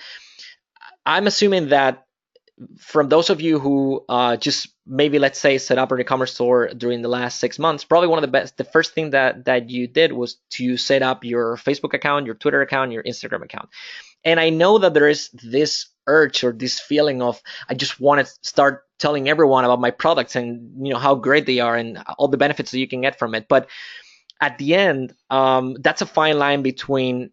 I'm assuming that from those of you who just maybe, let's say, set up an e-commerce store during the last 6 months, probably one of the first thing that you did was to set up your Facebook account, your Twitter account, your Instagram account. And I know that there is this urge or this feeling of, I just want to start telling everyone about my products and how great they are and all the benefits that you can get from it. But at the end, that's a fine line between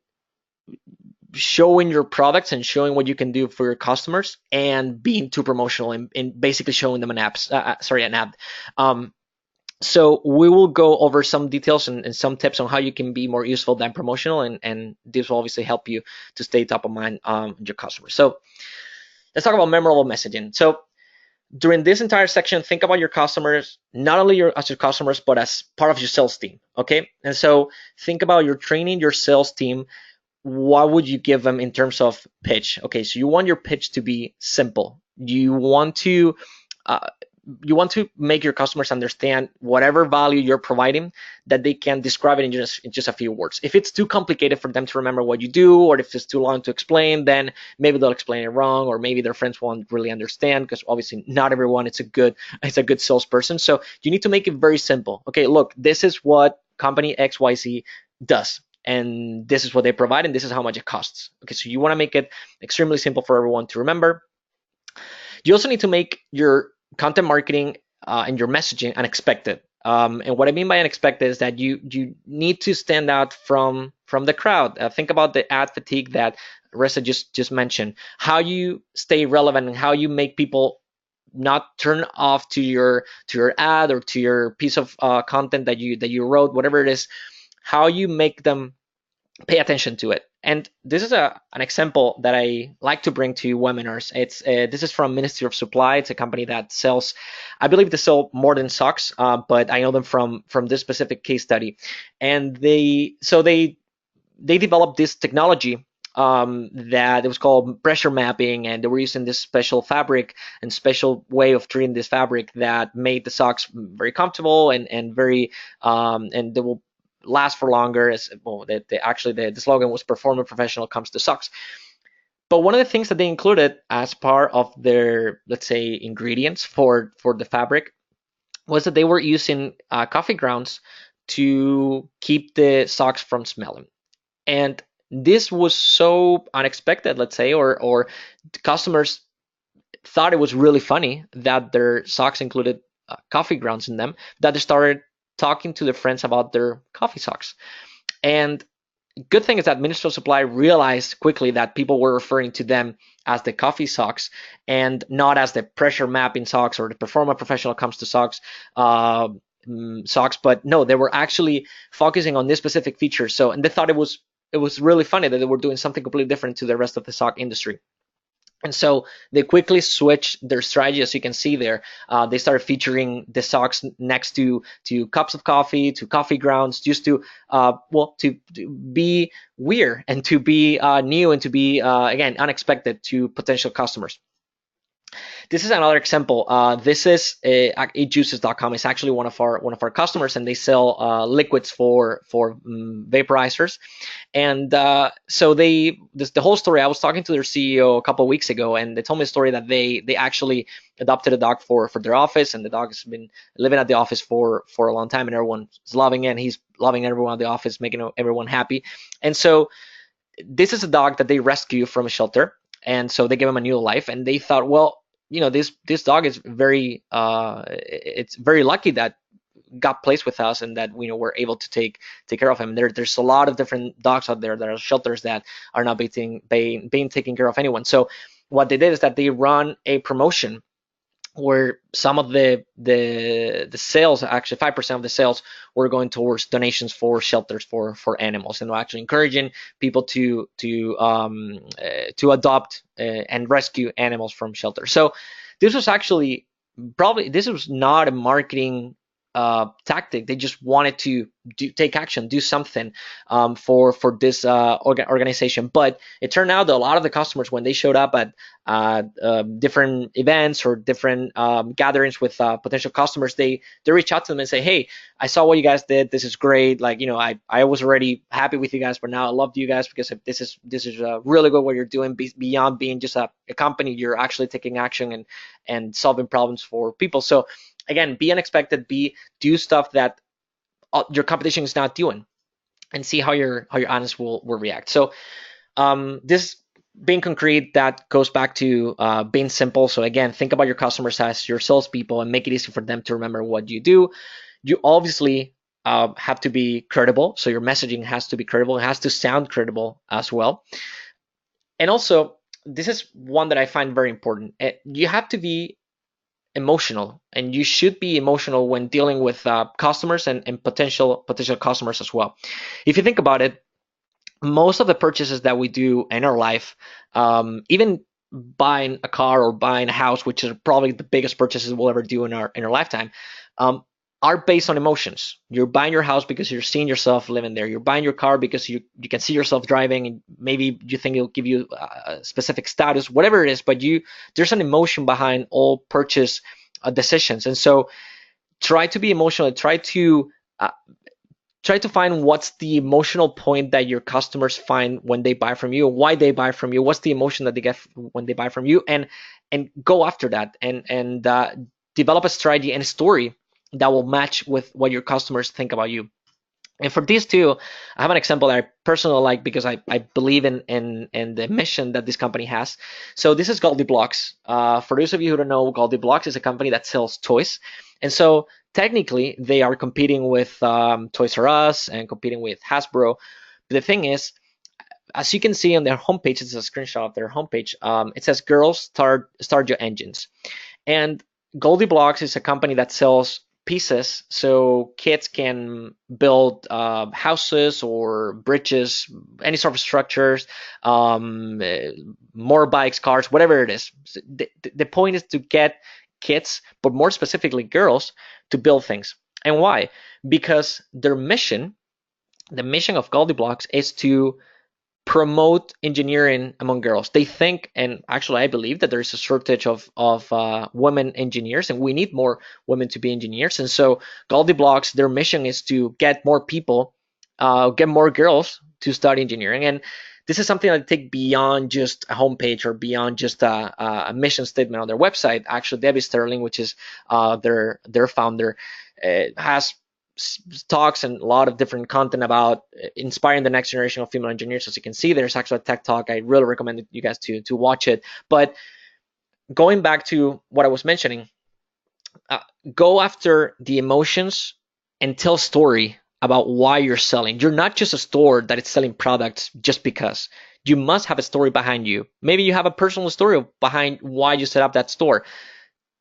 showing your products and showing what you can do for your customers and being too promotional and basically showing them an ad. So we will go over some details and some tips on how you can be more useful than promotional, and this will obviously help you to stay top of mind your customers. So let's talk about memorable messaging. So during this entire section, think about your customers, not only as your customers, but as part of your sales team, okay? And so think about your training your sales team. What would you give them in terms of pitch? Okay, so you want your pitch to be simple. You want to make your customers understand whatever value you're providing, that they can describe it in just a few words. If it's too complicated for them to remember what you do, or if it's too long to explain, then maybe they'll explain it wrong, or maybe their friends won't really understand, because obviously not everyone it's a good salesperson. So you need to make it very simple. Okay, look, this is what company XYZ does, and this is what they provide, and this is how much it costs. Okay, so you want to make it extremely simple for everyone to remember. You also need to make your content marketing and your messaging unexpected. And what I mean by unexpected is that you need to stand out from the crowd. Think about the ad fatigue that Reza just mentioned. How you stay relevant and how you make people not turn off to your ad or to your piece of content that you wrote, whatever it is. How you make them pay attention to it. And this is an example that I like to bring to webinars. This is from Ministry of Supply. It's a company that sells, I believe they sell more than socks, but I know them from this specific case study. And they developed this technology that it was called pressure mapping, and they were using this special fabric and special way of treating this fabric that made the socks very comfortable and very and they will last for longer. As well, actually the slogan was "Performing Professional comes to socks." But one of the things that they included as part of their, let's say, ingredients for the fabric was that they were using coffee grounds to keep the socks from smelling. And this was so unexpected, let's say, or customers thought it was really funny that their socks included coffee grounds in them, that they started talking to their friends about their coffee socks. And good thing is that Ministry of Supply realized quickly that people were referring to them as the coffee socks and not as the pressure mapping socks or the performer professional comes to socks. Socks, but no, they were actually focusing on this specific feature. So, and they thought it was really funny that they were doing something completely different to the rest of the sock industry. And so they quickly switched their strategy, as you can see there. They started featuring the socks next to cups of coffee, to coffee grounds, just to to be weird and to be new and to be again unexpected to potential customers. This is another example. This is eatjuices.com. It's actually one of our customers, and they sell liquids for vaporizers. And so the whole story. I was talking to their CEO a couple of weeks ago, and they told me a story that they actually adopted a dog for their office, and the dog has been living at the office for a long time, and everyone's loving it. And he's loving everyone at the office, making everyone happy. And so this is a dog that they rescue from a shelter, and so they give him a new life, and they thought, well, this dog is very it's very lucky that got placed with us and that we're able to take care of him. There's a lot of different dogs out there. There are shelters that are not being taken care of anyone. So what they did is that they run a promotion where some of the sales, actually 5% of the sales, were going towards donations for shelters for animals, and we're actually encouraging people to adopt and rescue animals from shelters. So this was actually this was not a marketing tactic. They just wanted to take action, do something for this organization. But it turned out that a lot of the customers, when they showed up at different events or different gatherings with potential customers, they reach out to them and say, "Hey, I saw what you guys did. This is great. Like, I was already happy with you guys, but now I love you guys because this is really good what you're doing. Beyond being just a company, you're actually taking action and solving problems for people." So again, be unexpected, do stuff that your competition is not doing, and see how your audience will react. So this being concrete, that goes back to being simple. So again, think about your customers as your salespeople and make it easy for them to remember what you do. You obviously have to be credible, so your messaging has to be credible. It has to sound credible as well. And also, this is one that I find very important. You have to be emotional, and you should be emotional when dealing with customers and potential customers as well. If you think about it, most of the purchases that we do in our life, even buying a car or buying a house, which is probably the biggest purchases we'll ever do in our lifetime, are based on emotions. You're buying your house because you're seeing yourself living there. You're buying your car because you can see yourself driving, and maybe you think it'll give you a specific status, whatever it is. But there's an emotion behind all purchase decisions, and so try to be emotional. Try to find what's the emotional point that your customers find when they buy from you, why they buy from you, what's the emotion that they get when they buy from you, and go after that, and develop a strategy and a story that will match with what your customers think about you. And for these two, I have an example that I personally like because I believe in the mission that this company has. So this is Goldilocks. For those of you who don't know, Goldilocks is a company that sells toys. And so technically they are competing with Toys R Us and competing with Hasbro. But the thing is, as you can see on their homepage, it's a screenshot of their homepage. It says, "Girls, start your engines." And Goldilocks is a company that sells pieces so kids can build houses or bridges, any sort of structures, motorbikes, cars, whatever it is. The point is to get kids, but more specifically girls, to build things. And why? Because the mission of Goldilocks is to promote engineering among girls. They think, and actually I believe, that there is a shortage of women engineers, and we need more women to be engineers. And so Goldilocks, their mission is to get more people, get more girls to study engineering. And this is something that take beyond just a homepage or beyond just a mission statement on their website. Actually, Debbie Sterling, which is their founder, has talks and a lot of different content about inspiring the next generation of female engineers. As you can see, there's actually a tech talk. I really recommend you guys to watch it. But going back to what I was mentioning, uh, go after the emotions and tell story about why you're selling. You're not just a store that is selling products just because. You must have a story behind you. Maybe you have a personal story behind why you set up that store.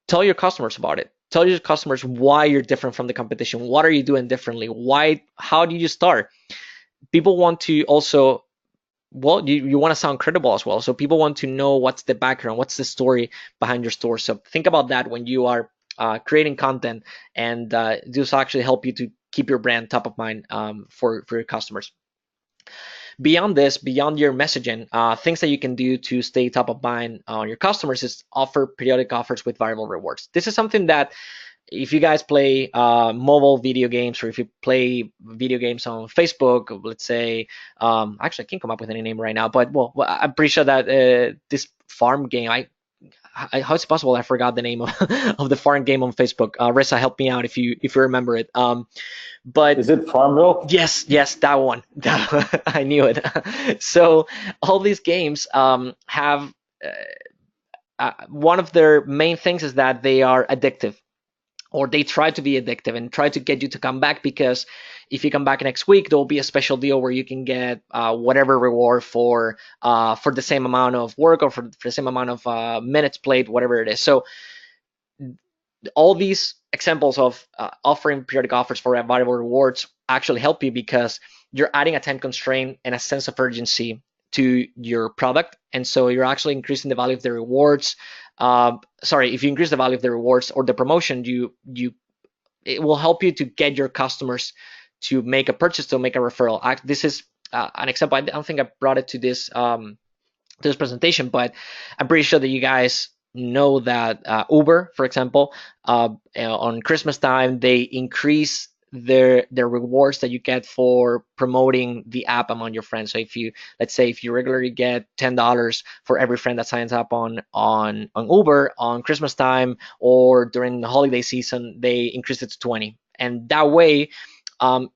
Tell your customers about it. Tell your customers why you're different from the competition. What are you doing differently? Why? How did you start? People want to also, well, you want to sound credible as well. So people want to know what's the background, what's the story behind your store. So think about that when you are creating content, and this will actually help you to keep your brand top of mind for your customers. Beyond this, beyond your messaging, things that you can do to stay top of mind on your customers is offer periodic offers with variable rewards. This is something that if you guys play mobile video games, or if you play video games on Facebook, let's say, actually I can't come up with any name right now, but well, I'm pretty sure that this farm game, how it's possible I forgot the name of, of the farm game on Facebook. Rissa, help me out if you remember it. But Is it Farmville? yes, yes, that one. I knew it. So all these games have one of their main things is that they are addictive, or they try to be addictive and try to get you to come back, because if you come back next week, there will be a special deal where you can get whatever reward for the same amount of work, or for the same amount of minutes played, whatever it is. So all these examples of offering periodic offers for variable rewards actually help you, because you're adding a time constraint and a sense of urgency to your product, and so you're actually increasing the value of the rewards. Sorry, if you increase the value of the rewards or the promotion, it will help you to get your customers to make a purchase, to make a referral. This is an example. I don't think I brought it to this presentation, but I'm pretty sure that you guys know that Uber, for example, on Christmas time, they increase their rewards that you get for promoting the app among your friends. So if you, let's say, if you regularly get $10 for every friend that signs up on Uber on Christmas time or during the holiday season, they increase it to 20. And that way,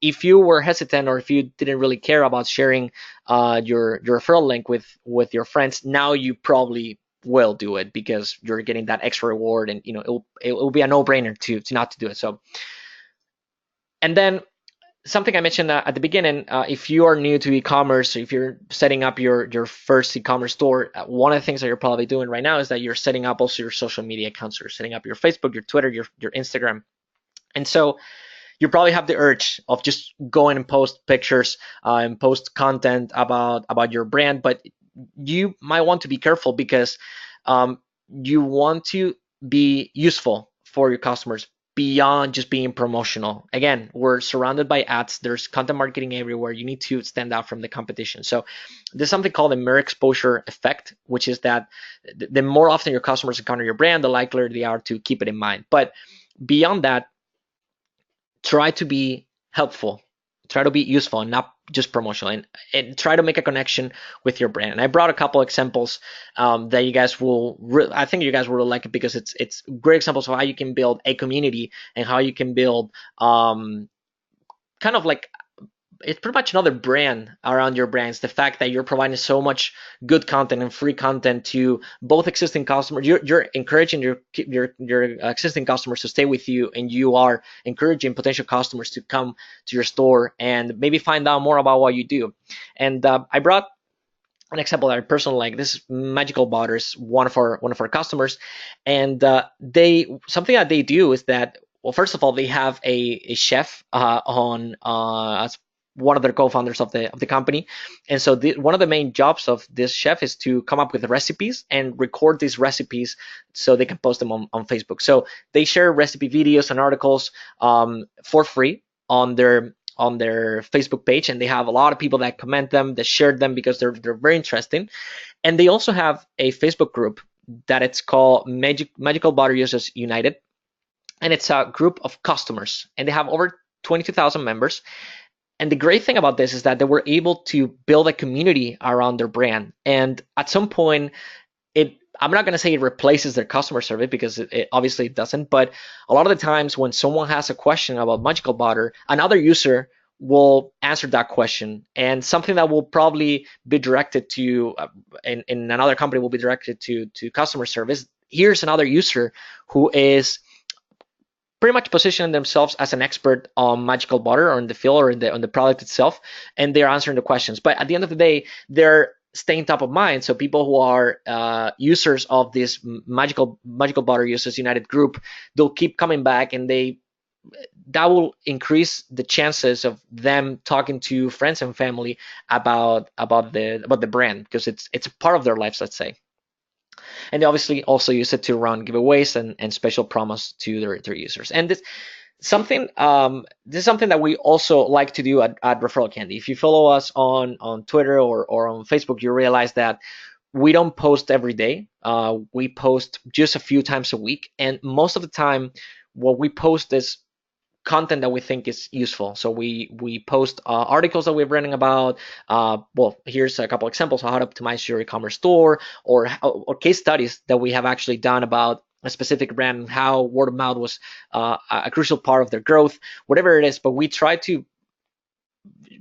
if you were hesitant, or if you didn't really care about sharing your referral link with your friends, now you probably will do it, because you're getting that extra reward, and it'll be a no-brainer to not to do it. So, and then something I mentioned at the beginning, if you are new to e-commerce, if you're setting up your first e-commerce store, one of the things that you're probably doing right now is that you're setting up also your social media accounts. You're setting up your Facebook, your Twitter, your Instagram, and so you probably have the urge of just going and post pictures and post content about your brand, but you might want to be careful, because you want to be useful for your customers beyond just being promotional. Again, we're surrounded by ads. There's content marketing everywhere. You need to stand out from the competition. So there's something called the mere exposure effect, which is that the more often your customers encounter your brand, the likelier they are to keep it in mind. But beyond that, try to be helpful, try to be useful, and not just promotional, and try to make a connection with your brand. And I brought a couple examples that you guys I think you guys will like it, because it's great examples of how you can build a community, and how you can build kind of like, it's pretty much another brand around your brands. The fact that you're providing so much good content and free content to both existing customers, you're encouraging your existing customers to stay with you, and you are encouraging potential customers to come to your store and maybe find out more about what you do. And I brought an example that I personally like. This is Magical Butters, one of our customers, and they something that they do is that, well, first of all, they have a chef on as one of their co-founders of the company, and so one of the main jobs of this chef is to come up with recipes and record these recipes so they can post them on Facebook. So they share recipe videos and articles for free on their Facebook page, and they have a lot of people that comment them, that share them, because they're very interesting. And they also have a Facebook group that it's called Magical Butter Users United, and it's a group of customers, and they have over 22,000 members. And the great thing about this is that they were able to build a community around their brand. And at some point, I'm not going to say it replaces their customer service, because it obviously doesn't, but a lot of the times when someone has a question about Magical Butter, another user will answer that question, and something that will probably be directed to in another company will be directed to customer service. Here's another user who is pretty much positioning themselves as an expert on Magical Butter or in the field or in on the product itself, and they're answering the questions. But at the end of the day, they're staying top of mind. So people who are users of this Magical Butter Users United group, they'll keep coming back, and that will increase the chances of them talking to friends and family about the brand, because it's a part of their lives, let's say. And they obviously also use it to run giveaways and special promos to their users. And this is something that we also like to do at Referral Candy. If you follow us on Twitter or on Facebook, you realize that we don't post every day. We post just a few times a week, and most of the time, what we post is content that we think is useful. So we post articles that we're writing about. Well, here's a couple examples of how to optimize your e-commerce store, or case studies that we have actually done about a specific brand and how word of mouth was a crucial part of their growth, whatever it is. But we try to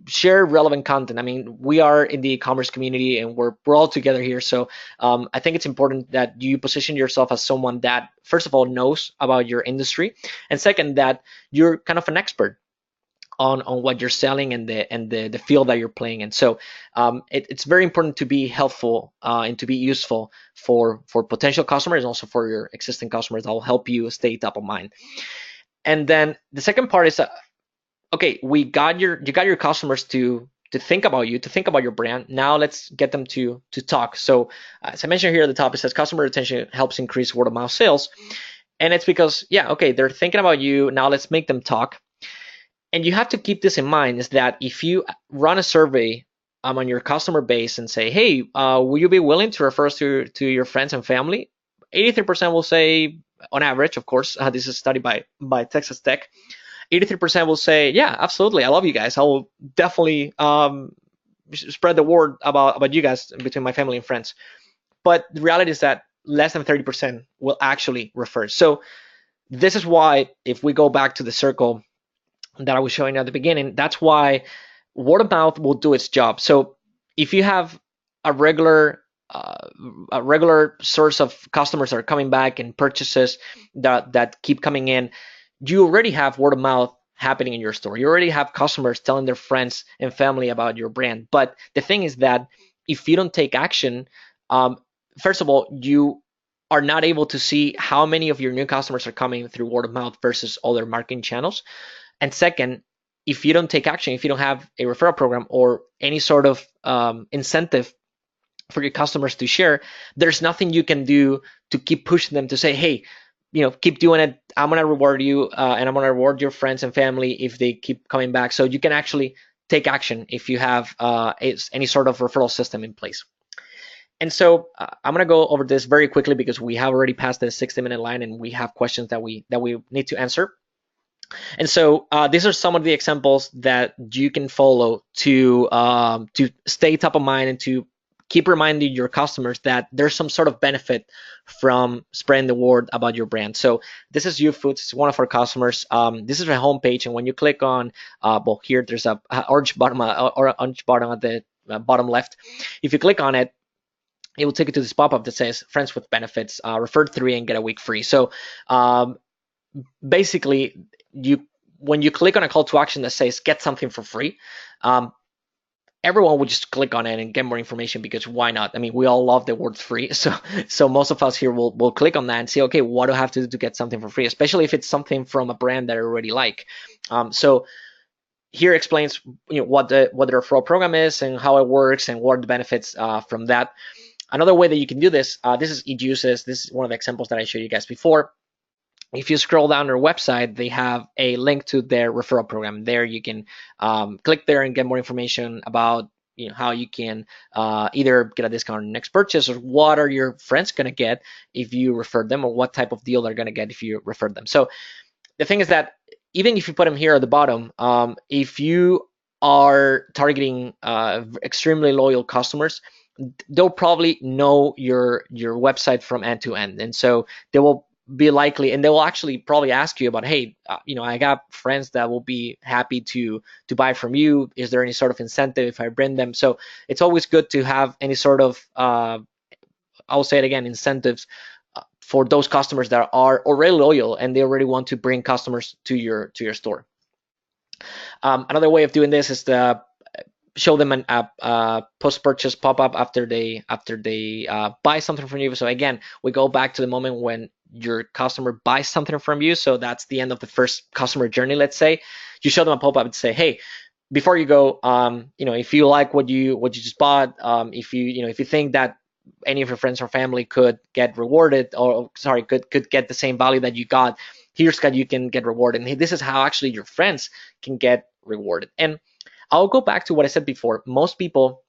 share relevant content. I mean, we are in the e-commerce community, and we're all together here. So I think it's important that you position yourself as someone that, first of all, knows about your industry, and second, that you're kind of an expert on what you're selling and the field that you're playing in. So it's very important to be helpful and to be useful for potential customers, and also for your existing customers. That will help you stay top of mind. And then the second part is okay, you got your customers to think about you, to think about your brand. Now let's get them to talk. So as I mentioned here at the top, it says customer retention helps increase word of mouth sales. And it's because, yeah, okay, they're thinking about you. Now let's make them talk. And you have to keep this in mind, is that if you run a survey on your customer base and say, hey, will you be willing to refer us to your friends and family? 83% will say, on average, of course, this is a study by Texas Tech, 83% will say, yeah, absolutely, I love you guys. I will definitely spread the word about you guys between my family and friends. But the reality is that less than 30% will actually refer. So this is why, if we go back to the circle that I was showing at the beginning, that's why word of mouth will do its job. So if you have a regular source of customers that are coming back and purchases that keep coming in, you already have word of mouth happening in your store. You already have customers telling their friends and family about your brand. But the thing is that if you don't take action, first of all, you are not able to see how many of your new customers are coming through word of mouth versus other marketing channels. And second, if you don't take action, if you don't have a referral program or any sort of incentive for your customers to share, there's nothing you can do to keep pushing them to say, hey, keep doing it. I'm going to reward you, and I'm going to reward your friends and family if they keep coming back. So you can actually take action if you have any sort of referral system in place. And so I'm going to go over this very quickly, because we have already passed the 60-minute line, and we have questions that we need to answer. And so these are some of the examples that you can follow to stay top of mind, and to keep reminding your customers that there's some sort of benefit from spreading the word about your brand. So this is YouFoods. It's one of our customers. This is a homepage, and when you click on, well, here there's a orange button at the bottom left. If you click on it, it will take you to this pop-up that says friends with benefits, refer 3 and get a week free. So basically, when you click on a call to action that says get something for free, everyone would just click on it and get more information, because why not? I mean, we all love the word free. So most of us here will click on that and say, okay, what do I have to do to get something for free? Especially if it's something from a brand that I already like. So here explains what the referral program is and how it works and what are the benefits from that. Another way that you can do this, this is Educes. This is one of the examples that I showed you guys before. If you scroll down their website, they have a link to their referral program. There you can click there and get more information about how you can either get a discount on your next purchase, or what are your friends going to get if you refer them, or what type of deal they're going to get if you refer them. So the thing is that even if you put them here at the bottom, if you are targeting extremely loyal customers, they'll probably know your website from end to end, and so they will be likely, and they will actually probably ask you about, hey, I got friends that will be happy to buy from you. Is there any sort of incentive if I bring them? So it's always good to have any sort of I'll say it again, incentives for those customers that are already loyal and they already want to bring customers to your store. Another way of doing this is to show them a post-purchase pop-up after they buy something from you. So again, we go back to the moment when your customer buys something from you. So that's the end of the first customer journey. Let's say you show them a pop-up and say, hey, before you go, if you like what you just bought, if you think that any of your friends or family could get rewarded, or sorry, could get the same value that you got, here's how you can get rewarded. And this is how actually your friends can get rewarded. And I'll go back to what I said before. Most people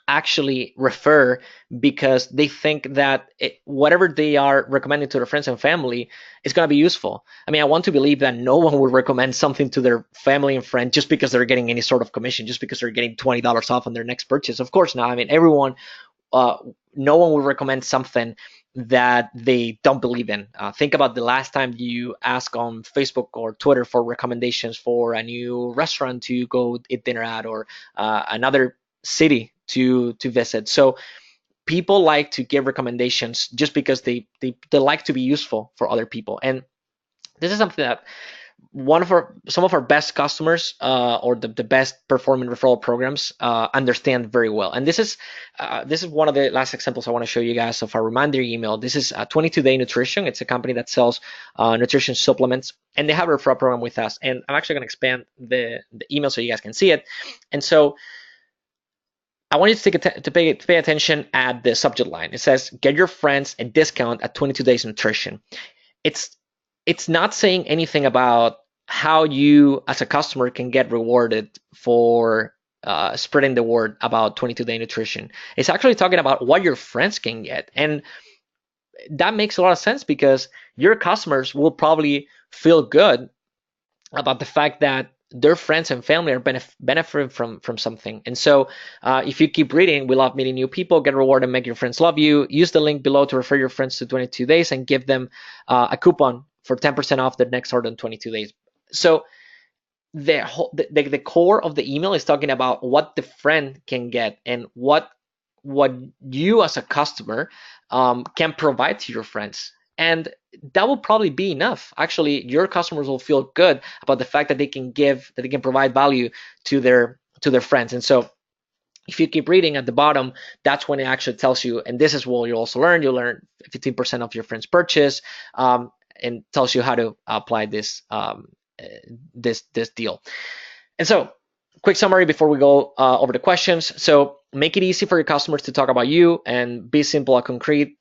actually refer because they think that whatever they are recommending to their friends and family is going to be useful. I mean, I want to believe that no one would recommend something to their family and friend just because they're getting any sort of commission, just because they're getting $20 off on their next purchase. Of course not. I mean, no one will recommend something that they don't believe in. Think about the last time you ask on Facebook or Twitter for recommendations for a new restaurant to go eat dinner at, or another city to visit. So people like to give recommendations just because they like to be useful for other people. And this is something that some of our best customers, or the best performing referral programs, understand very well. And this is one of the last examples I want to show you guys of our reminder email. This is 22 Day Nutrition. It's a company that sells nutrition supplements, and they have a referral program with us. And I'm actually going to expand the email so you guys can see it. And so I want you to pay attention at the subject line. It says, "Get your friends a discount at 22 Days Nutrition." It's not saying anything about how you as a customer can get rewarded for spreading the word about 22 Day Nutrition. It's actually talking about what your friends can get. And that makes a lot of sense because your customers will probably feel good about the fact that their friends and family are benefiting from something. And so if you keep reading, we love meeting new people, get rewarded, make your friends love you, use the link below to refer your friends to 22 days and give them a coupon for 10% off their next order in 22 days. So the core of the email is talking about what the friend can get and what you as a customer can provide to your friends. And that will probably be enough. Actually, your customers will feel good about the fact that they can provide value to their friends. And so if you keep reading at the bottom, that's when it actually tells you, and this is what you'll also learn. You'll learn 15% of your friend's purchase, and tells you how to apply this deal. And so, quick summary before we go over the questions. So make it easy for your customers to talk about you and be simple and concrete.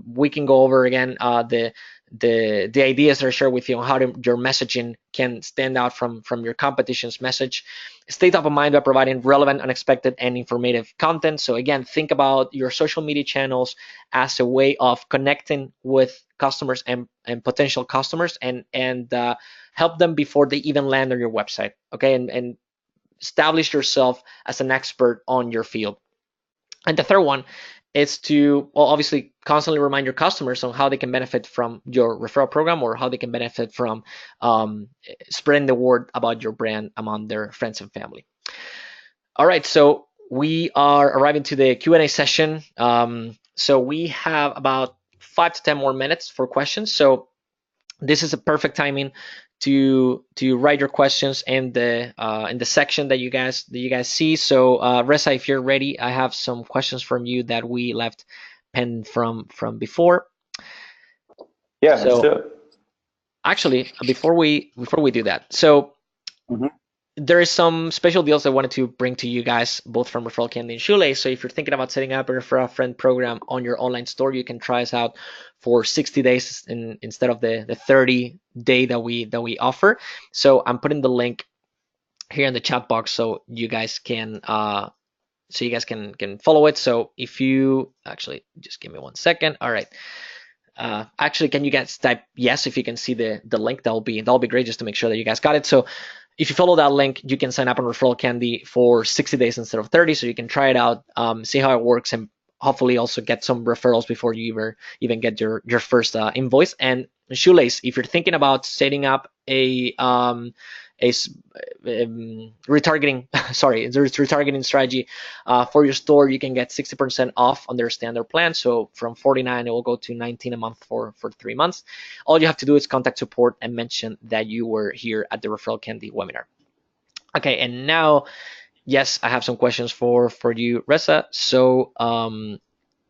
We can go over again the ideas that I share with you on how your messaging can stand out from your competition's message. Stay top of mind by providing relevant, unexpected, and informative content. So again, think about your social media channels as a way of connecting with customers and potential customers, and help them before they even land on your website. Okay, and establish yourself as an expert on your field. And the third one is to, well, obviously constantly remind your customers on how they can benefit from your referral program, or how they can benefit from spreading the word about your brand among their friends and family. All right, so we are arriving to the Q&A session. So we have about 5 to 10 more minutes for questions. So this is a perfect timing to write your questions in the section that you guys see. So Reza, if you're ready, I have some questions from you that we left penned from before. Yeah, so, let's do it. Actually, before we do that, so there is some special deals I wanted to bring to you guys, both from ReferralCandy and Shoelace. So if you're thinking about setting up a refer a friend program on your online store, you can try us out for 60 days instead of the 30-day that we offer. So I'm putting the link here in the chat box so you guys can follow it. So if you actually just give me 1 second. All right. Actually, can you guys type yes if you can see the link? That'll be great, just to make sure that you guys got it. So if you follow that link, you can sign up on Referral Candy for 60 days instead of 30, so you can try it out, see how it works, and hopefully also get some referrals before you even get your first invoice. And Shoelace, if you're thinking about setting up a retargeting, sorry, there's retargeting strategy for your store, you can get 60% off on their standard plan. So from 49, it will go to 19 a month for 3 months. All you have to do is contact support and mention that you were here at the Referral Candy webinar. Okay, and now, yes, I have some questions for you, Reza. So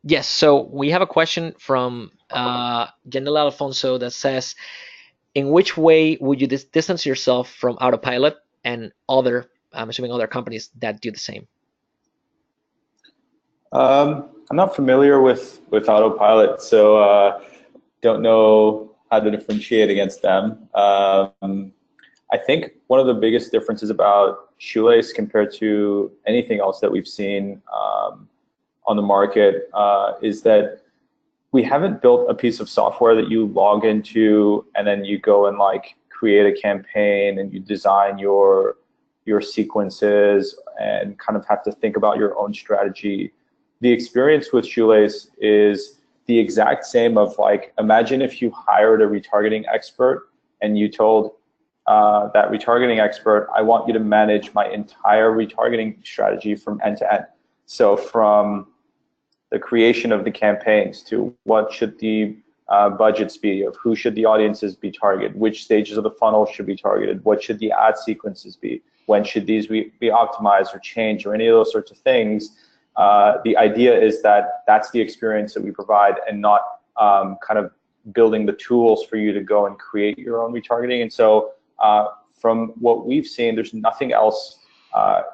yes, so we have a question from Janela Alfonso that says, in which way would you distance yourself from Autopilot and other, I'm assuming other companies that do the same? I'm not familiar with Autopilot, so don't know how to differentiate against them. I think one of the biggest differences about Shoelace compared to anything else that we've seen on the market is that we haven't built a piece of software that you log into and then you go and like create a campaign and you design your sequences and kind of have to think about your own strategy. The experience with Shoelace is the exact same of like, imagine if you hired a retargeting expert and you told that retargeting expert, I want you to manage my entire retargeting strategy from end to end. So from the creation of the campaigns to what should the budgets be, of who should the audiences be targeted, which stages of the funnel should be targeted, what should the ad sequences be, when should these be optimized or changed, or any of those sorts of things. The idea is that that's the experience that we provide, and not kind of building the tools for you to go and create your own retargeting. And so from what we've seen, there's nothing else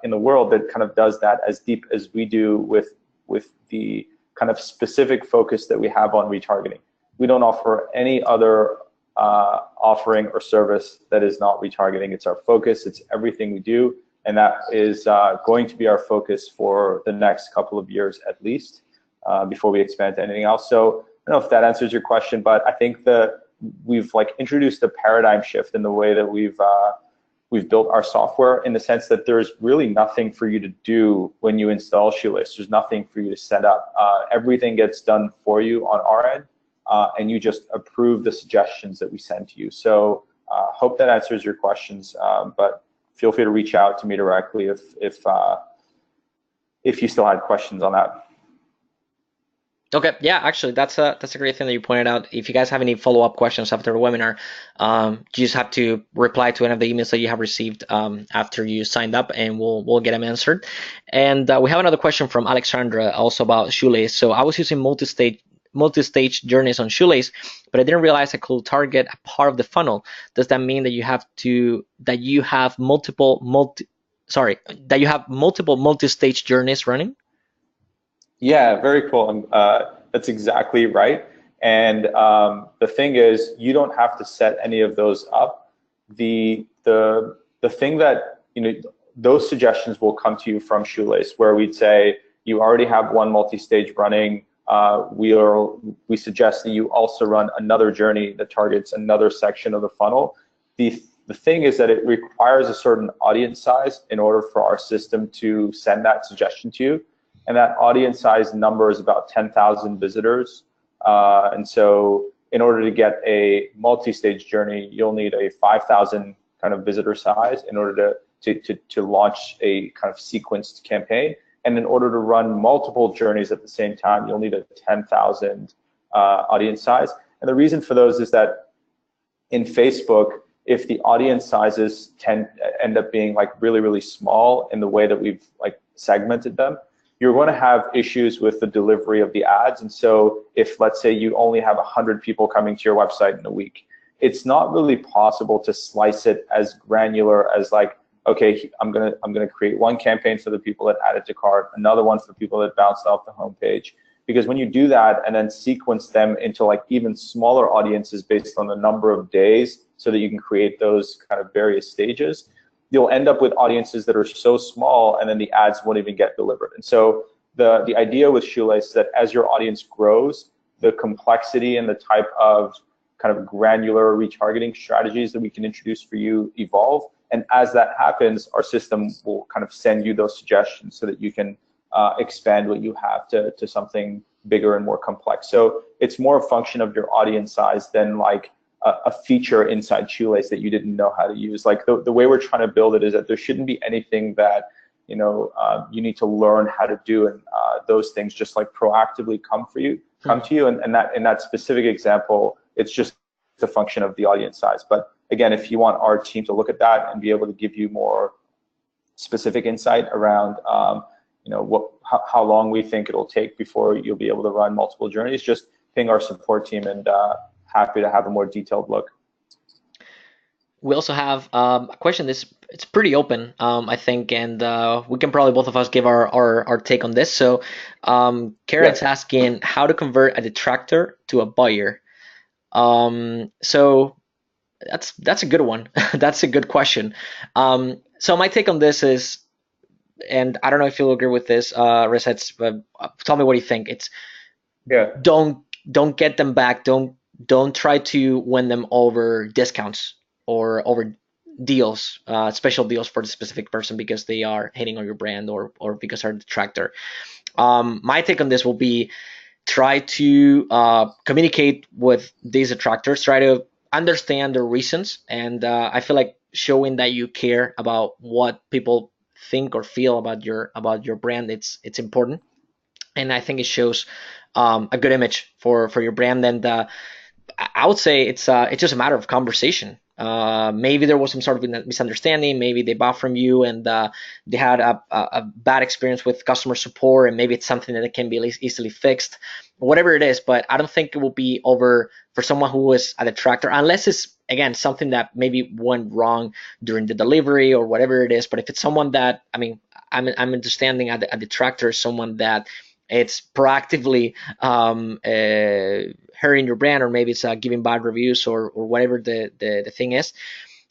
in the world that kind of does that as deep as we do with the kind of specific focus that we have on retargeting. We don't offer any other offering or service that is not retargeting. It's our focus, it's everything we do, and that is going to be our focus for the next couple of years at least, before we expand to anything else. So I don't know if that answers your question, but I think that we've like introduced a paradigm shift in the way that we've built our software, in the sense that there's really nothing for you to do when you install Shoelace. There's nothing for you to set up. Everything gets done for you on our end, and you just approve the suggestions that we send to you. So hope that answers your questions, but feel free to reach out to me directly if you still had questions on that. Okay, yeah, actually, that's a great thing that you pointed out. If you guys have any follow-up questions after the webinar, you just have to reply to any of the emails that you have received after you signed up, and we'll get them answered. And we have another question from Alexandra, also about Shoelace. So I was using multi-stage journeys on Shoelace, but I didn't realize I could target a part of the funnel. Does that mean that you have multiple multi-stage journeys running? Yeah, very cool. That's exactly right. And the thing is, you don't have to set any of those up. The thing that, those suggestions will come to you from Shoelace, where we'd say you already have one multi-stage running. We suggest that you also run another journey that targets another section of the funnel. The thing is that it requires a certain audience size in order for our system to send that suggestion to you. And that audience size number is about 10,000 visitors. And so in order to get a multi-stage journey, you'll need a 5,000 kind of visitor size in order to launch a kind of sequenced campaign. And in order to run multiple journeys at the same time, you'll need a 10,000 audience size. And the reason for those is that in Facebook, if the audience sizes end up being like really, really small in the way that we've like segmented them, you're going to have issues with the delivery of the ads. And so if, let's say, you only have 100 people coming to your website in a week, it's not really possible to slice it as granular as like, okay, I'm gonna create one campaign for the people that added to cart, another one for the people that bounced off the homepage. Because when you do that and then sequence them into like even smaller audiences based on the number of days, so that you can create those kind of various stages, you'll end up with audiences that are so small, and then the ads won't even get delivered. And so the idea with Shoelace is that as your audience grows, the complexity and the type of kind of granular retargeting strategies that we can introduce for you evolve. And as that happens, our system will kind of send you those suggestions so that you can expand what you have to something bigger and more complex. So it's more a function of your audience size than like a feature inside Shoelace that you didn't know how to use. Like the way we're trying to build it is that there shouldn't be anything that you need to learn how to do, and those things just like proactively come to you. And that in that specific example, it's just a function of the audience size. But again, if you want our team to look at that and be able to give you more specific insight around how long we think it'll take before you'll be able to run multiple journeys, just ping our support team, and happy to have a more detailed look. We also have a question that's it's pretty open, I think, and we can probably both of us give our take on this. So Karen's asking how to convert a detractor to a buyer. So that's a good one. That's a good question. So my take on this is, and I don't know if you'll agree with this, Resets, but tell me what you think. It's don't get them back. Don't try to win them over discounts or over deals, special deals for the specific person because they are hating on your brand or because they're a detractor. My take on this will be try to communicate with these detractors, try to understand their reasons, and I feel like showing that you care about what people think or feel about your brand, it's important, and I think it shows a good image for your brand. And I would say it's just a matter of conversation. Maybe there was some sort of misunderstanding. Maybe they bought from you and they had a bad experience with customer support, and maybe it's something that can be easily fixed, whatever it is. But I don't think it will be over for someone who is a detractor, unless it's, again, something that maybe went wrong during the delivery or whatever it is. But if it's someone that, I mean, I'm understanding a detractor is someone that it's proactively hurting your brand, or maybe it's giving bad reviews or whatever the thing is.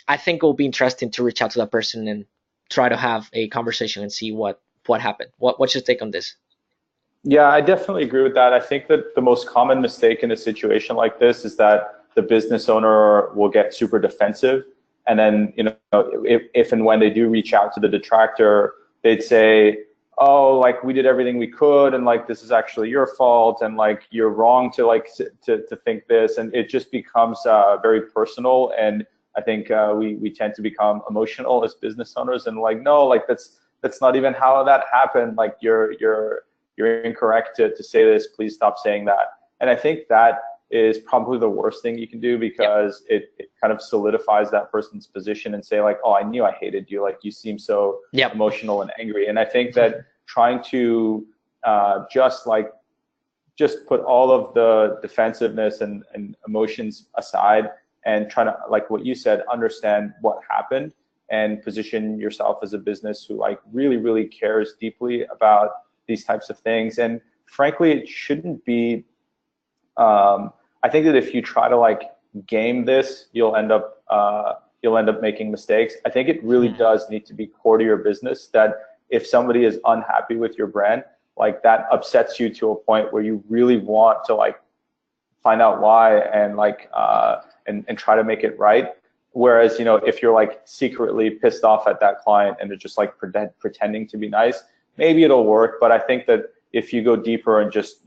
I think it will be interesting to reach out to that person and try to have a conversation and see what happened. What's your take on this? Yeah, I definitely agree with that. I think that the most common mistake in a situation like this is that the business owner will get super defensive, and then if and when they do reach out to the detractor, they'd say, oh, like we did everything we could, and like this is actually your fault, and like you're wrong to like to think this, and it just becomes very personal. And I think we tend to become emotional as business owners, and like, no, like that's not even how that happened. Like you're incorrect to say this. Please stop saying that. And I think that is probably the worst thing you can do, because it kind of solidifies that person's position and say like, oh, I knew I hated you. Like you seem so emotional and angry. And I think that trying to just put all of the defensiveness and emotions aside and trying to, like what you said, understand what happened and position yourself as a business who like really, really cares deeply about these types of things. And frankly, it shouldn't be, I think that if you try to like game this, you'll end up making mistakes. I think it really does need to be core to your business that if somebody is unhappy with your brand, like that upsets you to a point where you really want to like find out why and like and try to make it right. Whereas if you're like secretly pissed off at that client and they're just like pretending to be nice, maybe it'll work. But I think that if you go deeper and just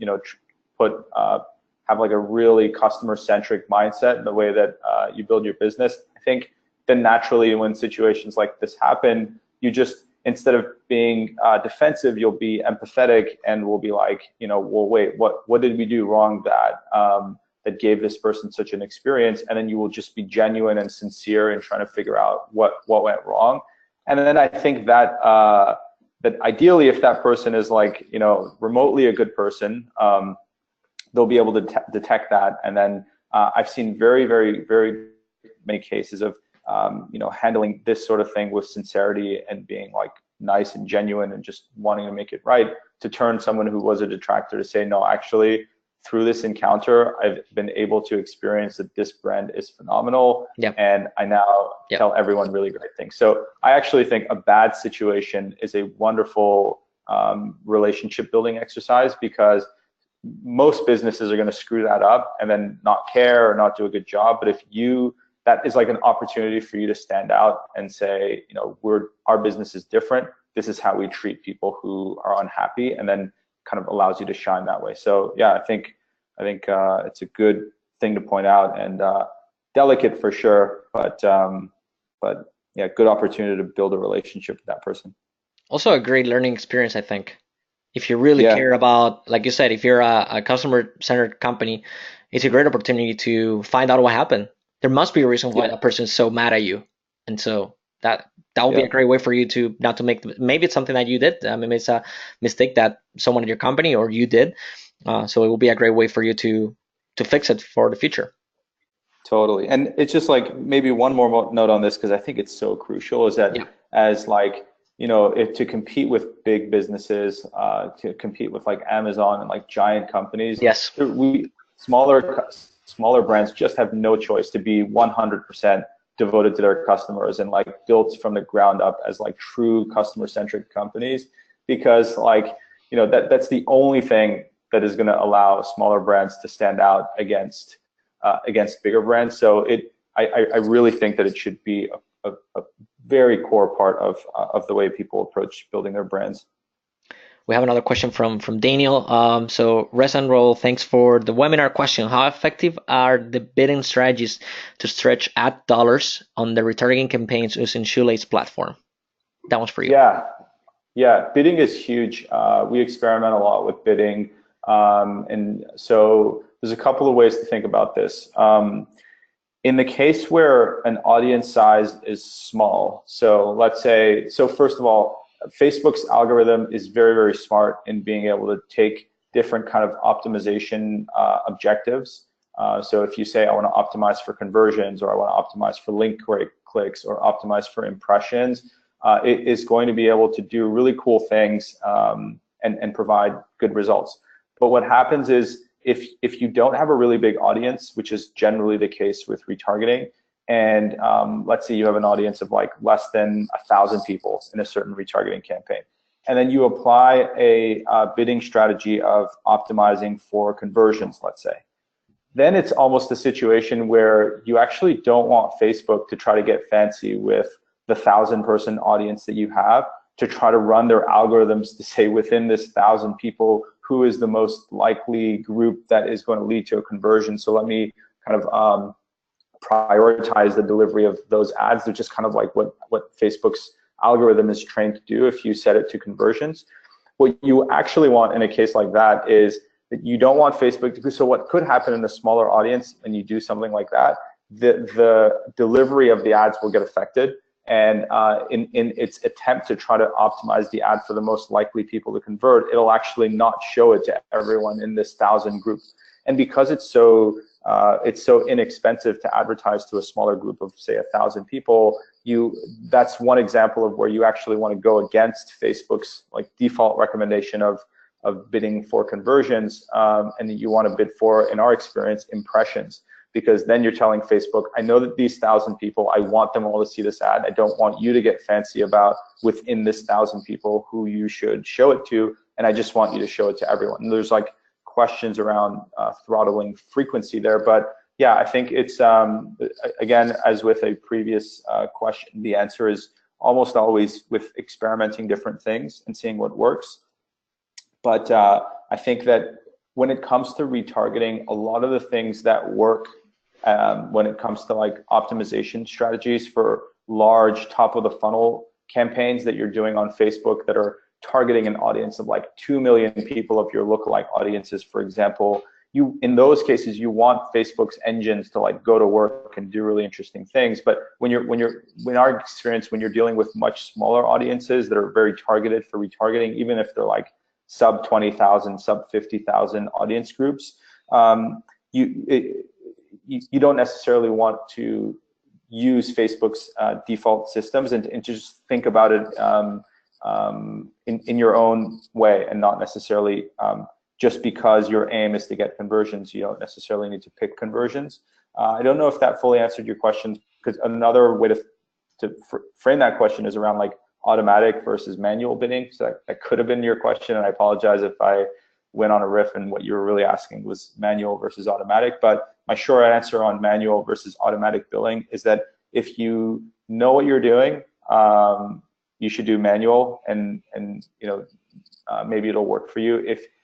have like a really customer-centric mindset in the way that you build your business, I think then naturally when situations like this happen, you just, instead of being defensive, you'll be empathetic and will be like, well, wait, what did we do wrong that gave this person such an experience? And then you will just be genuine and sincere in trying to figure out what went wrong. And then I think that that ideally, if that person is like remotely a good person, they'll be able to detect that. And then I've seen very, very, very many cases of handling this sort of thing with sincerity and being like nice and genuine and just wanting to make it right, to turn someone who was a detractor to say, no, actually, through this encounter, I've been able to experience that this brand is phenomenal, and I now tell everyone really great things. So I actually think a bad situation is a wonderful relationship building exercise, because most businesses are going to screw that up and then not care or not do a good job. But if you that is like an opportunity for you to stand out and say, you know, our business is different. This is how we treat people who are unhappy, and then kind of allows you to shine that way. So yeah, I think it's a good thing to point out, and delicate for sure, but yeah, good opportunity to build a relationship with that person. Also a great learning experience, I think. If you really Yeah, care about, like you said, if you're a customer-centered company, it's a great opportunity to find out what happened. There must be a reason why yeah, that person is so mad at you, and so that would be yeah, a great way for you to not to make. Maybe it's something that you did. I mean, it's a mistake that someone in your company or you did. So it will be a great way for you to fix it for the future. totally. And it's just like maybe one more note on this, because I think it's so crucial, is that Yeah. as like, you know, if to compete with big businesses, to compete with like Amazon and like giant companies, Yes. we smaller brands just have no choice to be 100% devoted to their customers and like built from the ground up as like true customer centric companies, because like, you know, that's the only thing that is going to allow smaller brands to stand out against bigger brands. So I really think that it should be a very core part of the way people approach building their brands. We have another question from Daniel. So Res and Roll, thanks for the webinar question. How effective are the bidding strategies to stretch ad dollars on the retargeting campaigns using Shoelace platform? That one's for you. Yeah, yeah, bidding is huge. We experiment a lot with bidding, and so there's a couple of ways to think about this. In the case where an audience size is small, so let's say, so first of all, Facebook's algorithm is very, very smart in being able to take different kind of optimization objectives. So if you say, I want to optimize for conversions, or I want to optimize for link clicks, or optimize for impressions, it is going to be able to do really cool things, and provide good results. But what happens is, if you don't have a really big audience, which is generally the case with retargeting, and let's say you have an audience of like less than 1,000 people in a certain retargeting campaign, and then you apply a bidding strategy of optimizing for conversions, let's say, then it's almost a situation where you actually don't want Facebook to try to get fancy with the 1,000-person audience that you have, to try to run their algorithms to say, within this 1,000 people, who is the most likely group that is going to lead to a conversion. So let me kind of prioritize the delivery of those ads. They're just kind of like what Facebook's algorithm is trained to do if you set it to conversions. What you actually want in a case like that is that you don't want Facebook to, so what could happen in a smaller audience when you do something like that, the delivery of the ads will get affected. And in its attempt to try to optimize the ad for the most likely people to convert, it'll actually not show it to everyone in this 1,000 group. And because it's so inexpensive to advertise to a smaller group of, say, 1,000 people, that's one example of where you actually want to go against Facebook's like default recommendation of bidding for conversions, and you want to bid for, in our experience, impressions. Because then you're telling Facebook, I know that these 1,000 people, I want them all to see this ad. I don't want you to get fancy about within this 1,000 people who you should show it to, and I just want you to show it to everyone. And there's like questions around throttling frequency there, but yeah, I think it's, again, as with a previous question, the answer is almost always with experimenting different things and seeing what works. But I think that when it comes to retargeting, a lot of the things that work when it comes to like optimization strategies for large top of the funnel campaigns that you're doing on Facebook that are targeting an audience of like 2 million people of your lookalike audiences, for example, in those cases, you want Facebook's engines to like go to work and do really interesting things. But in our experience, when you're dealing with much smaller audiences that are very targeted for retargeting, even if they're like sub 20,000, sub 50,000 audience groups, you don't necessarily want to use Facebook's default systems, and to just think about it in your own way, and not necessarily just because your aim is to get conversions, you don't necessarily need to pick conversions. I don't know if that fully answered your question, because another way to frame that question is around like automatic versus manual bidding. So that could have been your question, and I apologize if I went on a riff and what you were really asking was manual versus automatic. But my short answer on manual versus automatic billing is that if you know what you're doing, you should do manual, and maybe it'll work for you.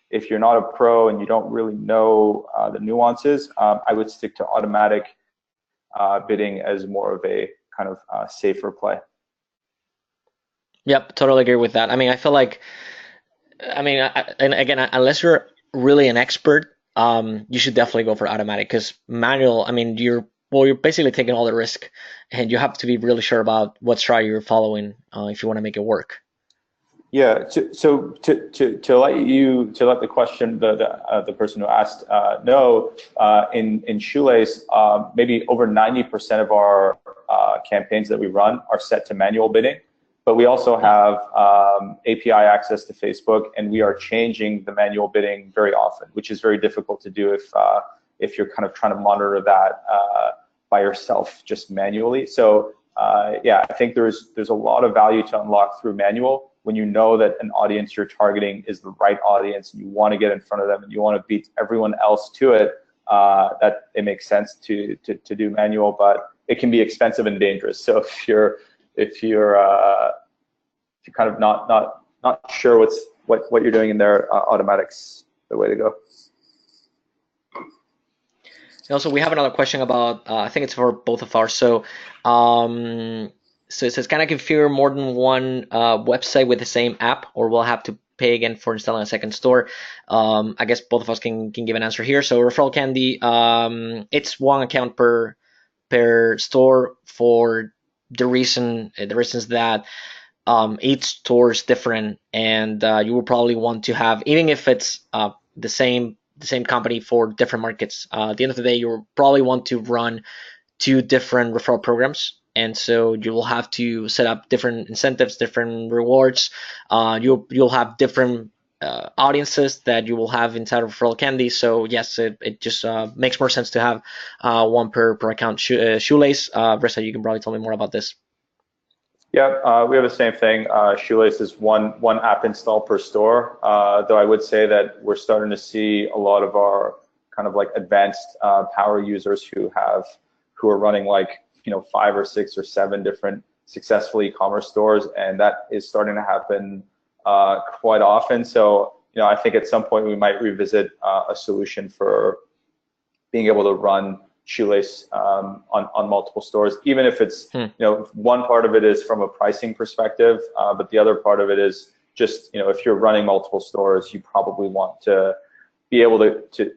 If you're not a pro and you don't really know the nuances, I would stick to automatic bidding as more of a kind of safer play. Yep, totally agree with that. I mean, I feel like, and again, unless you're really an expert, you should definitely go for automatic, because manual, I mean, you're basically taking all the risk, and you have to be really sure about what strategy you're following if you want to make it work. Yeah. So to let the question the person who asked know, in Shoelace, maybe over 90% of our campaigns that we run are set to manual bidding. But we also have API access to Facebook, and we are changing the manual bidding very often, which is very difficult to do if you're kind of trying to monitor that by yourself just manually. So yeah, I think there's a lot of value to unlock through manual when you know that an audience you're targeting is the right audience and you want to get in front of them and you want to beat everyone else to it. That it makes sense to do manual, but it can be expensive and dangerous. So if you're kind of not sure what you're doing in there, automatic's the way to go. And also, we have another question about, I think it's for both of ours. So it says, can I configure more than one website with the same app, or will I have to pay again for installing a second store? I guess both of us can give an answer here. So ReferralCandy, it's one account per store, for the reasons that each store is different, and you will probably want to have, even if it's the same company for different markets, at the end of the day, you'll probably want to run 2 different referral programs, and so you will have to set up different incentives, different rewards. You'll have different audiences that you will have inside of ReferralCandy. So yes, it just makes more sense to have one per account. Shoelace, Ressa, you can probably tell me more about this. Yeah, we have the same thing. Shoelace is one app install per store. Though I would say that we're starting to see a lot of our kind of like advanced power users who are running like 5 or 6 or 7 different successful e-commerce stores, and that is starting to happen quite often. So I think at some point we might revisit a solution for being able to run Shoelace on multiple stores, even if it's one part of it is from a pricing perspective, but the other part of it is just if you're running multiple stores, you probably want to be able to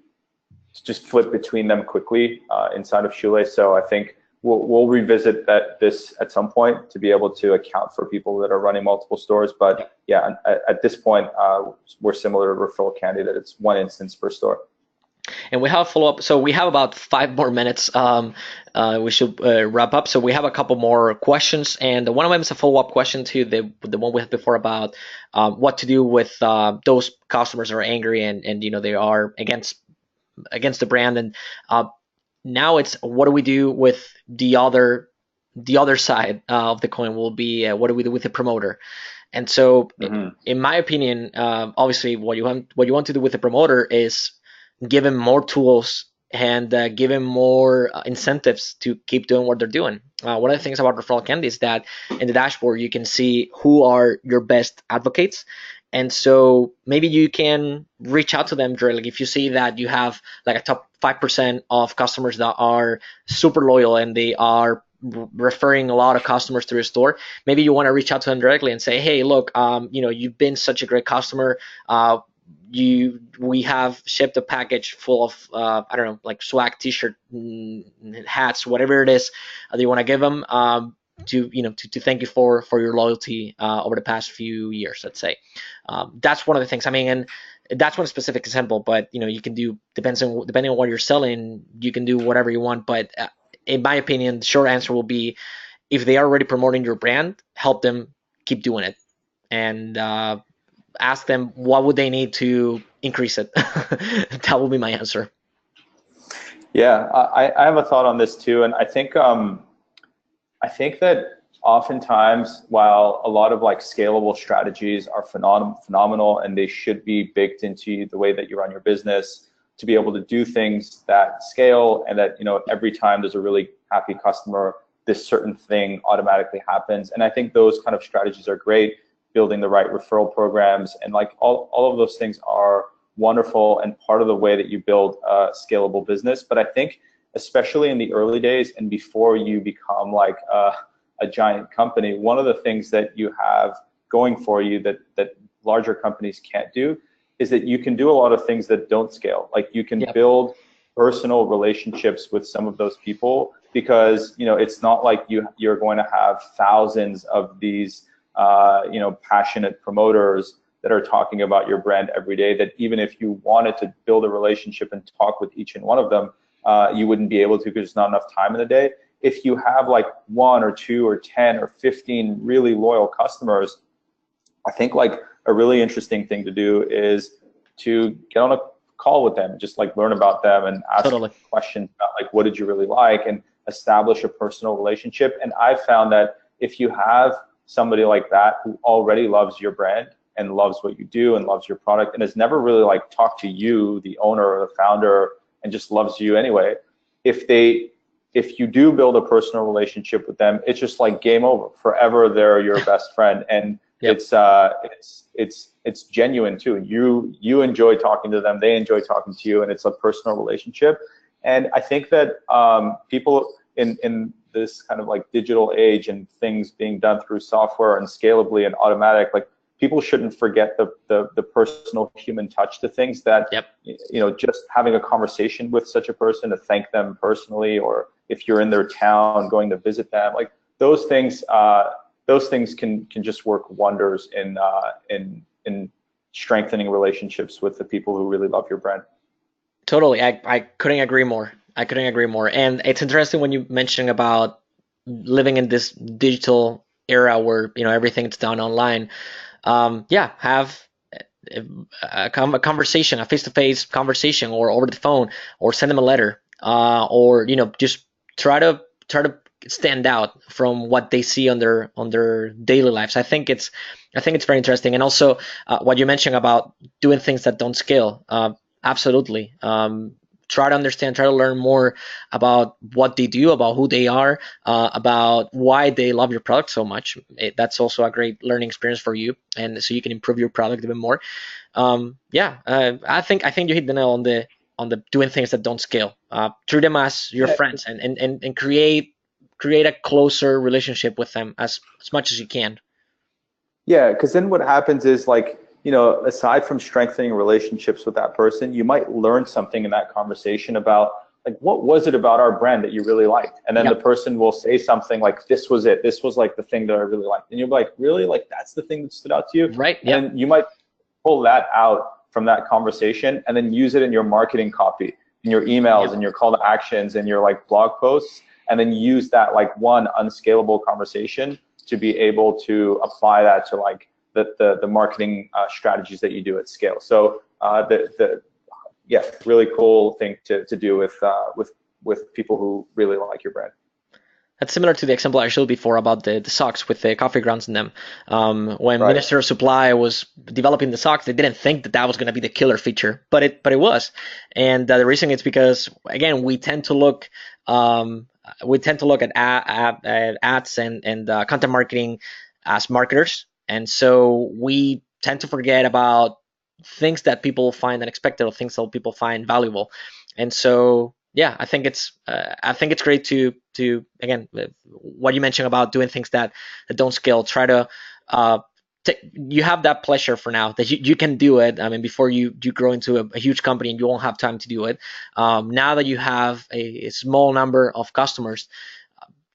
just flip between them quickly inside of Shoelace. So I think we'll revisit this at some point to be able to account for people that are running multiple stores. But yeah, at this point, we're similar to ReferralCandy, that it's one instance per store. And we have a follow-up. So we have about 5 more minutes. We should wrap up. So we have a couple more questions, and one of them is a follow-up question to the one we had before about what to do with those customers that are angry and they are against the brand. And now it's, what do we do with the other side of the coin? Will be what do we do with the promoter? And so, in my opinion, obviously, what you want to do with the promoter is give him more tools and give him more incentives to keep doing what they're doing. One of the things about ReferralCandy is that in the dashboard you can see who are your best advocates, and so maybe you can reach out to them directly. If you see that you have like a top 5% of customers that are super loyal and they are referring a lot of customers to your store, maybe you want to reach out to them directly and say, hey, look, you've been such a great customer. We have shipped a package full of I don't know, like swag, t-shirt, hats, whatever it is that you want to give them to thank you for your loyalty over the past few years, let's say. That's one of the things. I mean, and that's one specific example, but you can do, depending on what you're selling, you can do whatever you want. But in my opinion, the short answer will be, if they are already promoting your brand, help them keep doing it, and ask them what would they need to increase it. That will be my answer. Yeah, I have a thought on this too, and I think that oftentimes, while a lot of like scalable strategies are phenomenal and they should be baked into the way that you run your business, to be able to do things that scale, and that, every time there's a really happy customer, this certain thing automatically happens. And I think those kind of strategies are great. Building the right referral programs and like all of those things are wonderful and part of the way that you build a scalable business. But I think especially in the early days and before you become like a giant company, one of the things that you have going for you that larger companies can't do is that you can do a lot of things that don't scale. Like you can build personal relationships with some of those people, because it's not like you're going to have thousands of these passionate promoters that are talking about your brand every day, that even if you wanted to build a relationship and talk with each and one of them, you wouldn't be able to, because there's not enough time in the day. If you have like 1 or 2 or 10 or 15 really loyal customers, I think like a really interesting thing to do is to get on a call with them, just like learn about them and ask questions about like, what did you really like, and establish a personal relationship. And I've found that if you have somebody like that who already loves your brand and loves what you do and loves your product and has never really like talked to you, the owner or the founder, and just loves you anyway, if you do build a personal relationship with them, it's just like game over. Forever they're your best friend. And it's genuine too. You enjoy talking to them, they enjoy talking to you, and it's a personal relationship. And I think that people in this kind of like digital age and things being done through software and scalably and automatic, like people shouldn't forget the personal human touch to things, that just having a conversation with such a person, to thank them personally, or if you're in their town going to visit them, like those things can just work wonders in strengthening relationships with the people who really love your brand. Totally. I couldn't agree more. I couldn't agree more. And it's interesting when you mentioned about living in this digital era where everything's done online. Have a conversation, a face-to-face conversation, or over the phone, or send them a letter, or just try to stand out from what they see on their daily lives. I think it's very interesting. And also what you mentioned about doing things that don't scale. Absolutely. Try to understand, try to learn more about what they do, about who they are, about why they love your product so much. That's also a great learning experience for you, and so you can improve your product even more. I think you hit the nail on the doing things that don't scale. Treat them as your friends, and create a closer relationship with them as much as you can. Yeah, because then what happens is like, aside from strengthening relationships with that person, you might learn something in that conversation about like, what was it about our brand that you really liked? And then the person will say something like, this was it. This was like the thing that I really liked. And you're like, really? Like, that's the thing that stood out to you? Right. And you might pull that out from that conversation and then use it in your marketing copy, in your emails, and your call to actions, and your like blog posts, and then use that like one unscalable conversation to be able to apply that to like the marketing strategies that you do at scale. So really cool thing to do with people who really like your brand. That's similar to the example I showed before about the socks with the coffee grounds in them. When Minister of Supply was developing the socks, they didn't think that was going to be the killer feature, but it was. And the reason is because, again, we tend to look at ads and content marketing as marketers, and so we tend to forget about things that people find unexpected, or things that people find valuable. And so I think it's great to again, what you mentioned about doing things that don't scale. Try to you have that pleasure for now that you can do it. I mean, before you grow into a huge company and you won't have time to do it. Now that you have a small number of customers,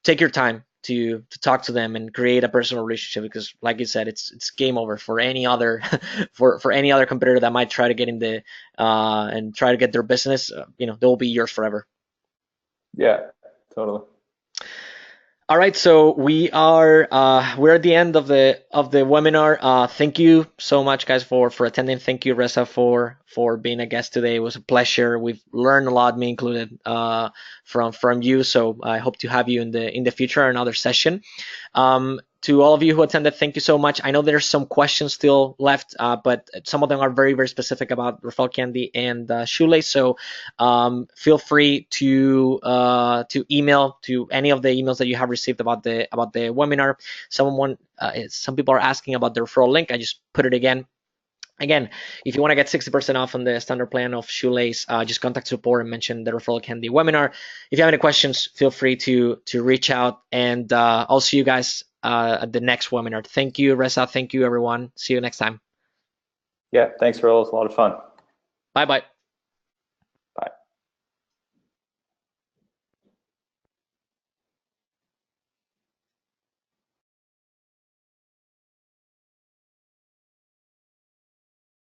take your time to talk to them and create a personal relationship, because like you said, it's game over for any other for any other competitor that might try to get in the and try to get their business. They will be yours forever. Yeah, totally. All right, so we're at the end of the webinar. Thank you so much, guys, for attending. Thank you, Reza, for being a guest today. It was a pleasure. We've learned a lot, me included, from you. So I hope to have you in the future, another session. to all of you who attended, thank you so much. I know there's some questions still left, but some of them are very, very specific about Referral Candy and Shoelace. So feel free to email to any of the emails that you have received about the webinar. Some people are asking about the referral link. I just put it again. Again, if you want to get 60% off on the standard plan of Shoelace, just contact support and mention the Referral Candy webinar. If you have any questions, feel free to reach out, and I'll see you guys at the next webinar. Thank you, Reza. Thank you, everyone. See you next time. Yeah, thanks, Raul. It's a lot of fun. Bye-bye.